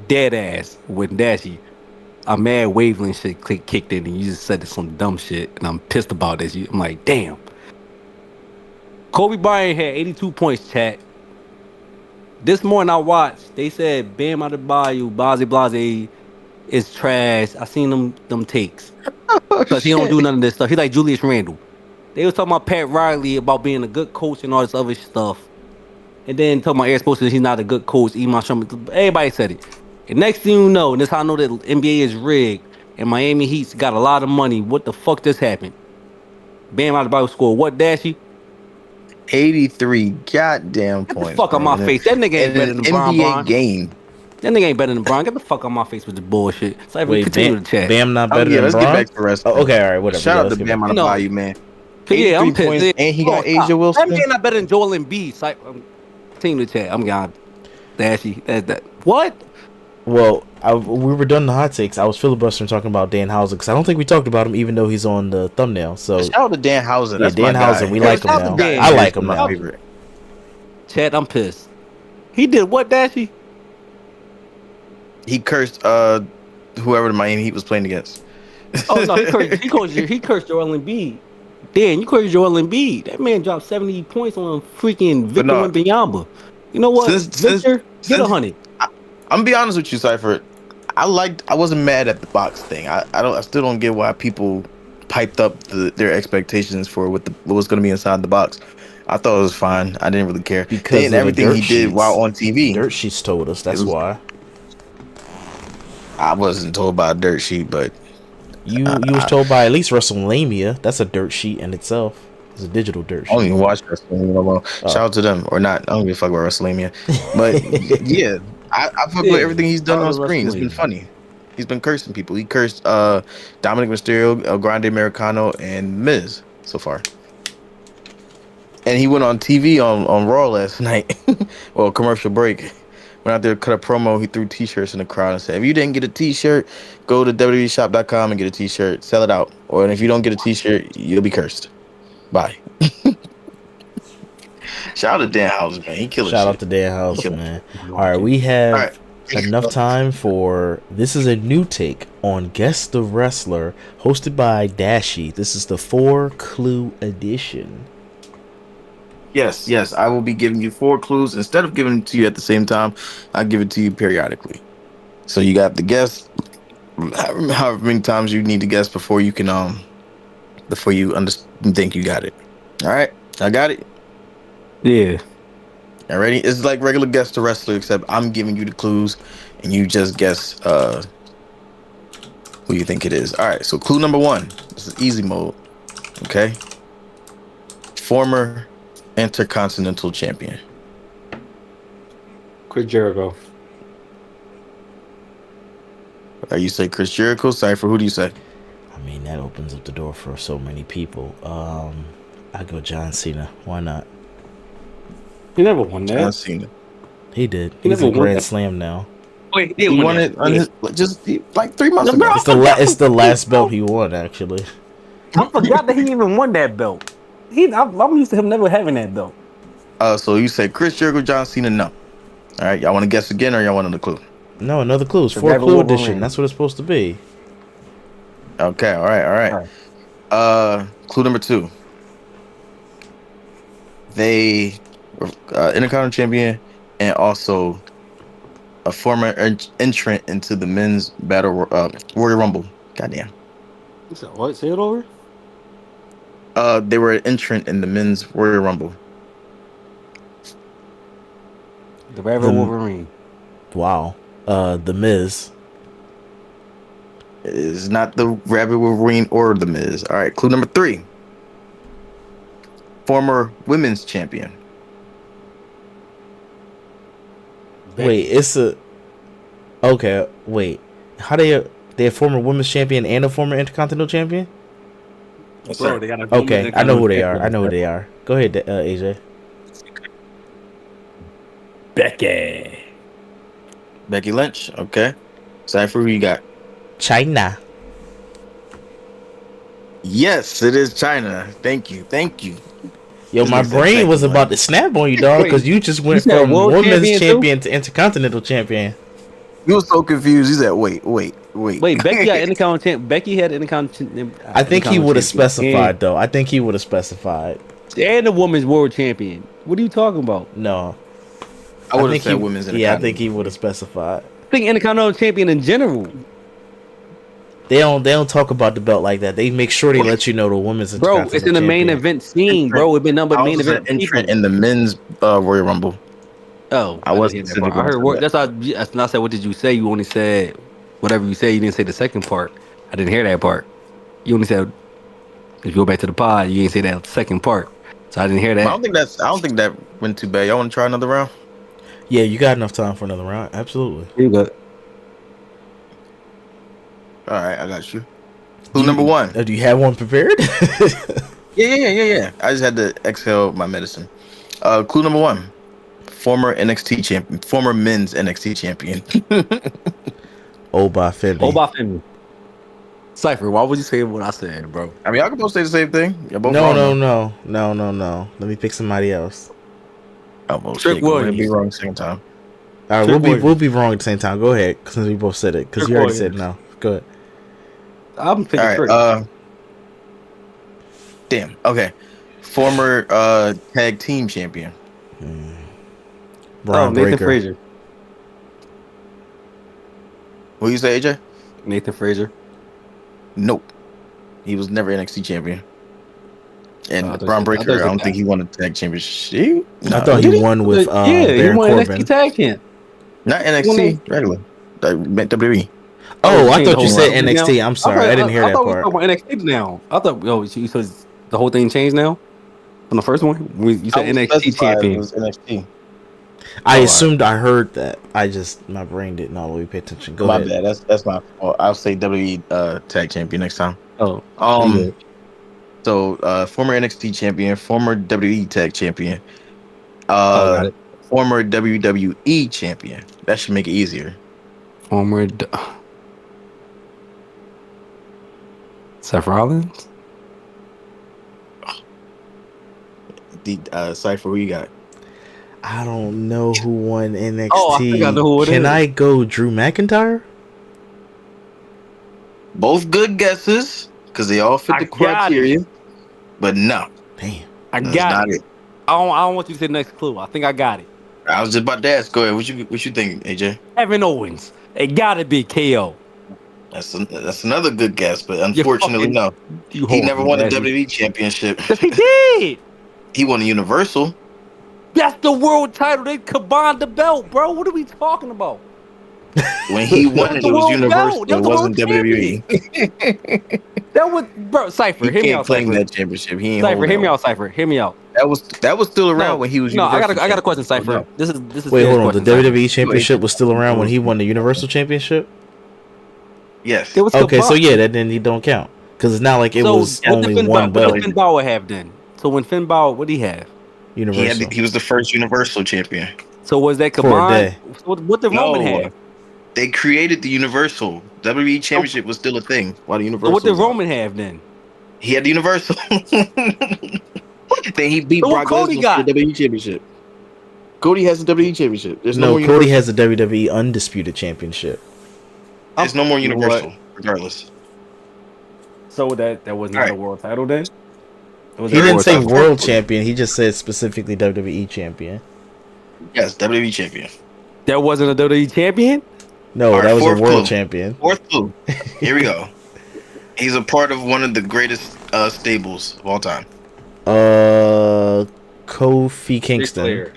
Dead ass with Dashi. A mad wavelength shit kicked in, and you just said some dumb shit, and I'm pissed about this. I'm like, damn. Kobe Bryant had 82 points, chat. This morning I watched. They said Bam Adebayo, Blase is trash. I seen them takes because he don't do none of this stuff. He's like Julius Randle. They was talking about Pat Riley about being a good coach and all this other stuff. And then talking about Eric Spoelstra, he's not a good coach. Iman Shumpert, everybody said it. And next thing you know, and this is how I know that NBA is rigged and Miami Heat's got a lot of money. What the fuck just happened? Bam Adebayo scored what, Dashi? 83 goddamn Get points. the fuck on my face. That nigga ain't better than NBA Bron. game. That nigga ain't better than Bron. Get the fuck on my face with the bullshit. So Wait, continue to chat. Bam not better than let's Bron? get back to wrestling. Oh, okay, all right, whatever. Shout Yeah, out let's to get Bam back. Adebayo, man. Yeah, I'm 83 pissed. points, and he got Asia Wilson. That man not better than Joel Embiid. Continue to chat. I'm gone. Dashi. That. What? Well, we were done the hot takes. I was filibustering talking about Danhausen because I don't think we talked about him, even though he's on the thumbnail. So Shout out to Danhausen. yeah, That's my Danhausen, guy. we like him shout out now. to Dan. I like him My now. favorite. Chat, I'm pissed. He did what, Dashi? He cursed whoever the Miami Heat was playing against. Oh no, he cursed Joel Embiid. Dan, you cursed Joel Embiid. That man dropped 70 points on freaking Victor no, Wembanyama. You know what, Victor? Get 100. I'm gonna be honest with you, Cypher. I wasn't mad at the box thing. I still don't get why people piped up their expectations for what was gonna be inside the box. I thought it was fine. I didn't really care Because and everything he did sheets. while on TV. Dirt sheets told us that's why. I wasn't told about a dirt sheet, but You was told by at least WrestleMania. That's a dirt sheet in itself. It's a digital dirt sheet. I don't even watch WrestleMania no more. Shout out to them or not. I don't give a fuck about WrestleMania. But yeah, I fuck with everything he's done on screen. It's been funny. He's been cursing people. He cursed Dominic Mysterio, El Grande Americano, and Miz so far. And he went on TV on Raw last night. Well, commercial break. Went out there, cut a promo. He threw T-shirts in the crowd and said, "If you didn't get a T-shirt, go to www.shop.com and get a T-shirt. Sell it out. Or if you don't get a T-shirt, you'll be cursed. Bye." Shout out to Danhausen, man. He killed Shout out to Danhausen, man. All right, we have enough time for this is a new take on Guess the Wrestler, hosted by Dashi. This is the 4-clue edition. Yes. I will be giving you 4 clues. Instead of giving it to you at the same time, I'll give it to you periodically. So you got to guess however many times you need to guess before you can think you got it. All right, I got it. Yeah. All ready? It's like regular Guess the Wrestler, except I'm giving you the clues and you just guess who you think it is. All right, so clue number 1. This is easy mode. Okay. former Intercontinental Champion. Chris Jericho. You say Chris Jericho, Cypher. Who do you say? I mean, that opens up the door for so many people. I go John Cena. Why not? He never won that. John Cena. He did. He's a Grand Slam now. Wait, he won it on his like 3 months ago. It's the last belt he won, actually. I forgot that he even won that belt. I'm used to him never having that belt. So you say Chris Jericho, John Cena? No. All right, y'all want to guess again, or y'all want another clue? No, another clue. It's 4 clue edition. That's what it's supposed to be. Okay, all right. Clue number 2. They were Intercontinental Champion and also a former entrant into the men's battle Royal Rumble. Goddamn. What? Say it over. They were an entrant in the men's Royal Rumble. The Rabbit Wolverine. Wow. The Miz. It is not the Rabbit Wolverine or the Miz. All right, clue number 3. Former women's champion. Wait, it's a. Okay, wait. How they a former women's champion and a former intercontinental champion? Yes, Bro, they got a okay, I know who they are. I know who they are. Go ahead, AJ. Becky Lynch. Okay. Cypher, who you got? China. Yes, it is China. Thank you. Yo, my brain was about to snap on you, dog, because you just went from women's champion to intercontinental champion. You were so confused. You said, wait. Wait, Becky got intercontinental champion. Becky had intercontinental. I think he would have specified, though. I think he would have specified. And the women's world champion. What are you talking about? No. I would have said women's intercontinental. Yeah, I think he would have specified. I think intercontinental champion in general. They don't talk about the belt like that. They make sure they let you know the women's intercontinental champion. Bro, it's in the main event scene, bro. It's been numbered main event entrant in the men's Royal Rumble. Oh, I wasn't. I heard. That's not. I said, what did you say? You only said whatever you said. You didn't say the second part. I didn't hear that part. You only said, if you go back to the pod, you didn't say that second part. So I didn't hear that. I don't think that went too bad. Y'all want to try another round? Yeah, you got enough time for another round. Absolutely. You good. All right, I got you. Clue number 1. Do you have one prepared? Yeah. I just had to exhale my medicine. Clue number 1. Former NXT champion. Former men's NXT champion. Oba Femi. Cypher, why would you say what I said, bro? I mean, y'all can both say the same thing. No. Let me pick somebody else. Oh, well, Trick Williams. Be wrong the second time. All right, we'll be wrong at the same time. Go ahead, since we both said it. Because you already said no. Go ahead. I'm picking Trick. Damn. Okay. Former tag team champion. Braun Breaker. Nathan Frazier. What you say, AJ? Nathan Frazier. Nope. He was never NXT champion. And Braun Breaker, I don't think he won a tag championship. No, I thought he won with he won NXT tag champ. Not NXT, regular. WWE. Oh, I thought you said NXT. I'm sorry, I didn't hear that part. I thought we were talking about NXT now. I thought, you said the whole thing changed now? From the first one? You said NXT champion. It was NXT. I assumed I heard that. My brain didn't all the way pay attention. Go ahead. My bad. That's my fault. I'll say WWE tag champion next time. Oh. So former NXT champion, former WWE tag champion, former WWE champion. That should make it easier. Former Seth Rollins? Cypher, who you got? I don't know who won NXT. Oh, I think I know who it is. Can I go Drew McIntyre? Both good guesses, because they all fit the criteria. But no. Damn. I got it. I don't want you to say the next clue. I think I got it. I was just about to ask. Go ahead. What you think, AJ? Kevin Owens. It gotta be KO. That's another good guess, but unfortunately, no. He never won a WWE championship. Yes, he did. He won a Universal. That's the world title. They combined the belt, bro. What are we talking about? When he won it, it was Universal. That It was the world wasn't WWE. champion. That was, bro. Cypher, He hear me can't out. claim Cypher, that championship. He ain't Cypher, hold hear that me one. out. Cypher, hear me out. That was still around No, when he was no, Universal. I got a question, champion. Cypher. Oh, This is a Wait, serious hold on. The question, Cypher. WWE Championship was still around when he won the Universal Championship. yes. There was Okay, so Kabak. yeah, that then he don't count because it's not like it So was only one what did belt. Finn Balor have then? So when Finn Balor, what did he have? Universal He was the first Universal champion. So was that for a combined? day. What did Roman No, have? they created the Universal. WWE So, Championship was still a thing while the so what Universal did was out. Roman have then? He had the Universal. Then he beat So what Brock Cody Lesnar for the got? WWE Championship. Cody has the WWE Championship. There's no No, more Cody Universal. has the WWE Undisputed Championship. There's no more You know what? Universal, regardless. So that was All not a right. world title then? Or was He that a didn't world say title? world champion. He just said specifically WWE champion. Yes, WWE Champion. That wasn't a WWE champion? No, All right, that was a fourth world clue. champion. Fourth clue. Here we go. He's a part of one of the greatest stables of all time. Kofi Ric Kingston. Flair.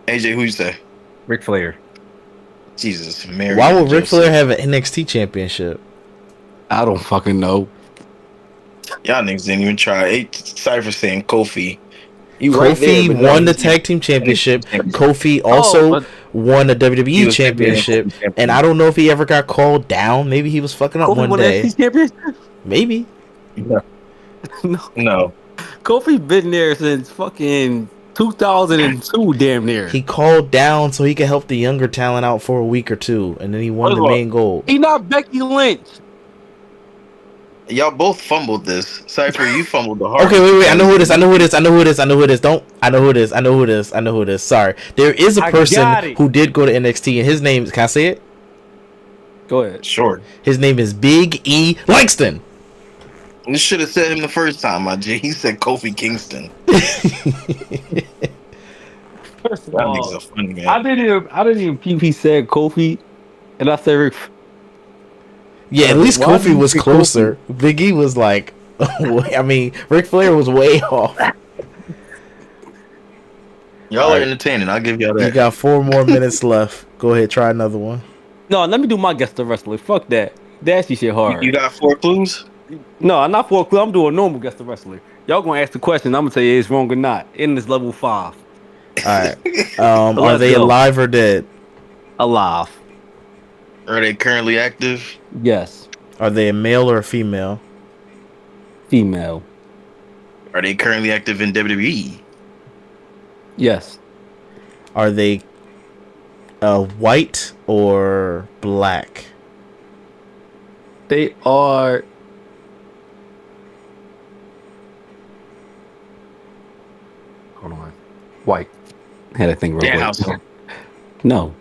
AJ, who you say? Ric Flair. Jesus, Mary. Why would and Ric Flair Joseph. have an NXT championship? I don't fucking know. Y'all niggas didn't even try. Cypher saying Kofi. You Kofi right there, but no, won the he's tag team championship. championship. Kofi also but won the He WWE was championship. champion. And I don't know if he ever got called down. Maybe he was fucking up Kofi one won day. the NXT champion? Maybe. No. No. No. Kofi been there since fucking 2002, damn near. He called down so he could help the younger talent out for a week or two. And then he won First the of all, main gold. He not Becky Lynch. Y'all both fumbled this. Cypher, you fumbled the hardest. Okay, wait. I know who it is. I know who it is. I know who it is. I know who it is. Don't. I know who it is. I know who it is. I know who it is. Sorry. There is a I person got it. who did go to NXT, and his name. Can I say it? Go ahead. Sure. His name is Big E Langston. You should have said him the first time, my G. He said Kofi Kingston. First of That all, nigga's a funny man. I didn't even peep he said Kofi, and I said Rick. Yeah, at least Why did Kofi you was say closer. Big E was like, I mean, Ric Flair was way off. Y'all are entertaining. I'll give y'all You that. got 4 more minutes left. Go ahead, try another one. No, let me do my guess the wrestler. Fuck that. Dashi shit hard. You got 4 clues? No, I'm not for a clue. I'm doing normal guess the wrestler. Y'all gonna ask the question. I'm gonna tell you it's wrong or not. In this level 5. All right. Are Let's they go. alive or dead? Alive. Are they currently active? Yes. Are they a male or a female? Female. Are they currently active in WWE? Yes. Are they white or black? They are. Hold on. White. I had to think real Yeah, quick. No.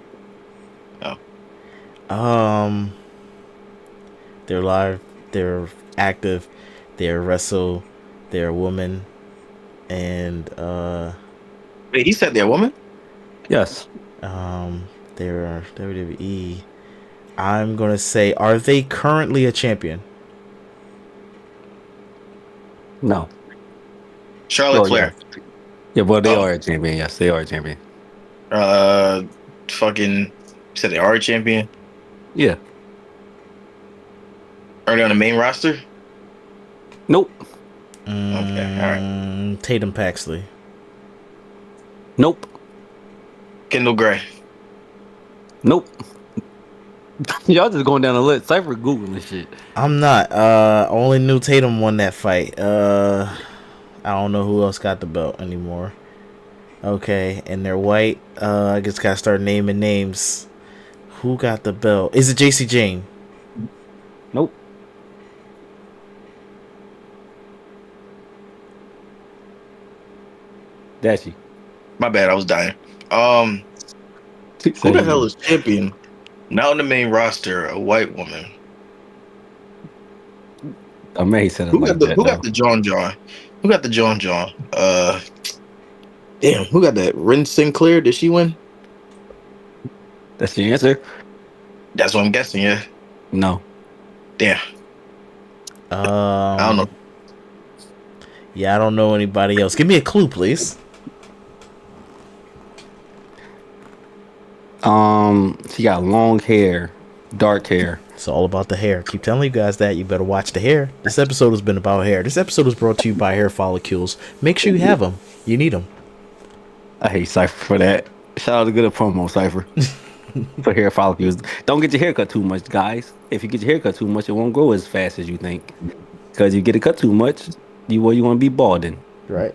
They're live. They're active. They're wrestle. They're a woman, and Wait, he said they're a woman? Yes. they're WWE. I'm gonna say, are they currently a champion? No. Charlotte Flair. Yeah, well, they are a champion. Yes, they are a champion. Fucking, you said they are a champion? Yeah. Are they on the main roster? Nope. Okay, all right. Tatum Paxley. Nope. Kendall Gray. Nope. Y'all just going down the list. Cypher Googling this shit. I'm not. Only knew Tatum won that fight. I don't know who else got the belt anymore. Okay, and they're white. I just gotta start naming names. Who got the belt? Is it JC Jane? Nope. Dashi. My bad, I was dying. Who the hell is champion? Not on the main roster, a white woman. I may said it Who like got the that. Who got the John John? Who got the John John? Damn, who got that? Ren Sinclair? Did she win? That's the answer? That's what I'm guessing. Yeah. No. Damn. I don't know. Yeah, I don't know anybody else. Give me a clue, please. She got long hair, dark hair. It's all about the hair. Keep telling you guys that. You better watch the hair. This episode has been about hair. This episode was brought to you by hair follicles. Make sure you have them. You need them. I hate Cypher for that. Shout out to good promo, Cypher. For hair follicles. Don't get your hair cut too much, guys. If you get your hair cut too much, it won't grow as fast as you think. Because you get it cut too much, you want to be balding. Right.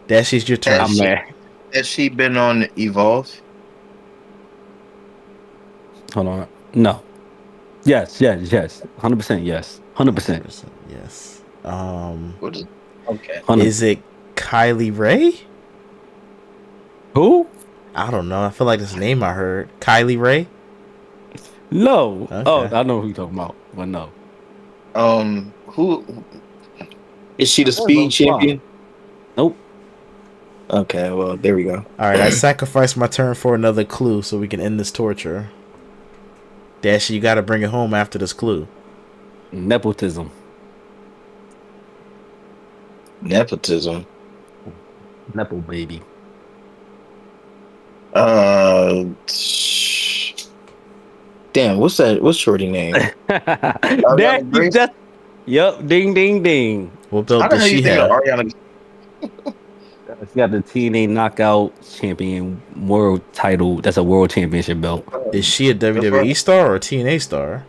Dashi's your turn. I'm mad. Has she been on Evolve? Hold on. No. Yes. 100% yes. 100%. Yes. What is? Okay. 100%. Is it Kylie Ray? Who? I don't know. I feel like this name I heard. Kylie Ray? No. Okay. Oh, I know who you're talking about, but no. Who is she? The speed champion? Nope. Okay, well, there we go. All right, I sacrificed my turn for another clue so we can end this torture. Dashi, you got to bring it home after this clue. Nepotism. Nepotism. Nepo baby. Damn, what's that? What's shorty name? Yup. Ding, ding, ding. What belt How the does hell you she think have? of Ariana? She got the TNA Knockout Champion World Title. That's a World Championship belt. Is she a WWE star or a TNA star?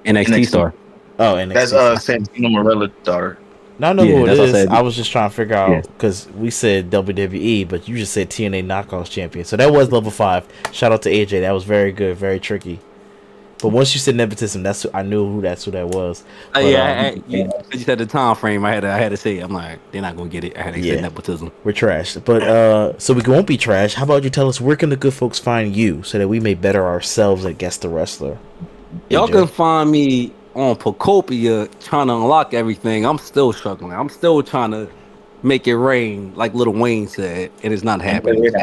NXT star. Oh, NXT. That's Santino Morella's daughter. Now I know Yeah, who it that's what I is. said. I was just trying to figure out because we said WWE, but you just said TNA Knockouts Champion. So that was level 5. Shout out to AJ. That was very good, very tricky. But once you said nepotism, I knew who that was. But, You said the time frame. I had to say it. I'm like, they're not gonna get it. I had to say nepotism. We're trash. But so we won't be trash. How about you tell us where can the good folks find you so that we may better ourselves at Guess the Wrestler? Y'all AJ. can find me on Procopia trying to unlock everything. I'm still struggling. I'm still trying to make it rain, like Lil Wayne said, and it's not happening.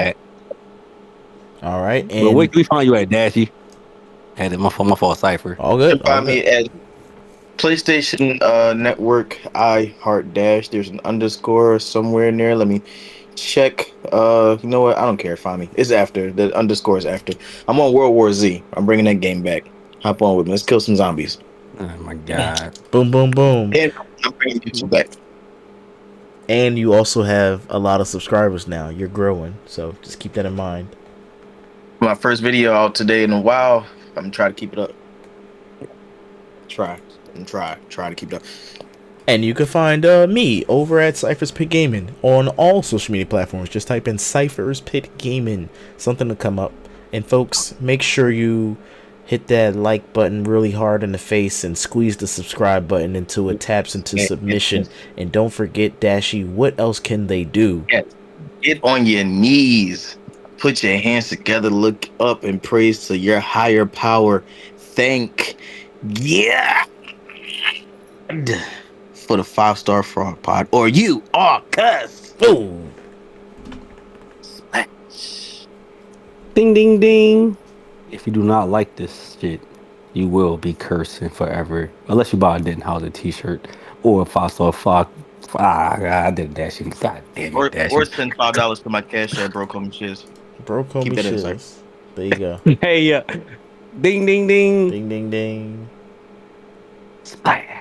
All right. And But where can we find you at, Dashi? Had it, my fault, Cypher. all You good. can find me at PlayStation Network iHeart Dash. There's an underscore somewhere in there. Let me check. You know what? I don't care. Find me. It's after. The underscore is after. I'm on World War Z. I'm bringing that game back. Hop on with me. Let's kill some zombies. Oh my god. Boom, boom, boom. And I'm bringing YouTube back. And you also have a lot of subscribers now. You're growing. So just keep that in mind. My first video out today in a while. I'm trying to keep it up. Try to keep it up. And you can find me over at Cypher's Pit Gaming on all social media platforms. Just type in Cypher's Pit Gaming. Something to come up. And folks, make sure you hit that like button really hard in the face and squeeze the subscribe button until it taps into submission. And don't forget, Dashi, what else can they do? Get on your knees. Put your hands together, look up and praise to your higher power. Thank for the 5-star frog pod. Or you are cuss. Boom. Ding, ding, ding. If you do not like this shit, you will be cursing forever. Unless you buy a Denhauser t-shirt or a 5-star fuck. I did Dashi. God damn it, Dashi. Or spend $5 for my cash app, bro. Come shiz. Bro, call me shiz. There you go. Hey, ding, ding, ding. Ding, ding, ding. Splash.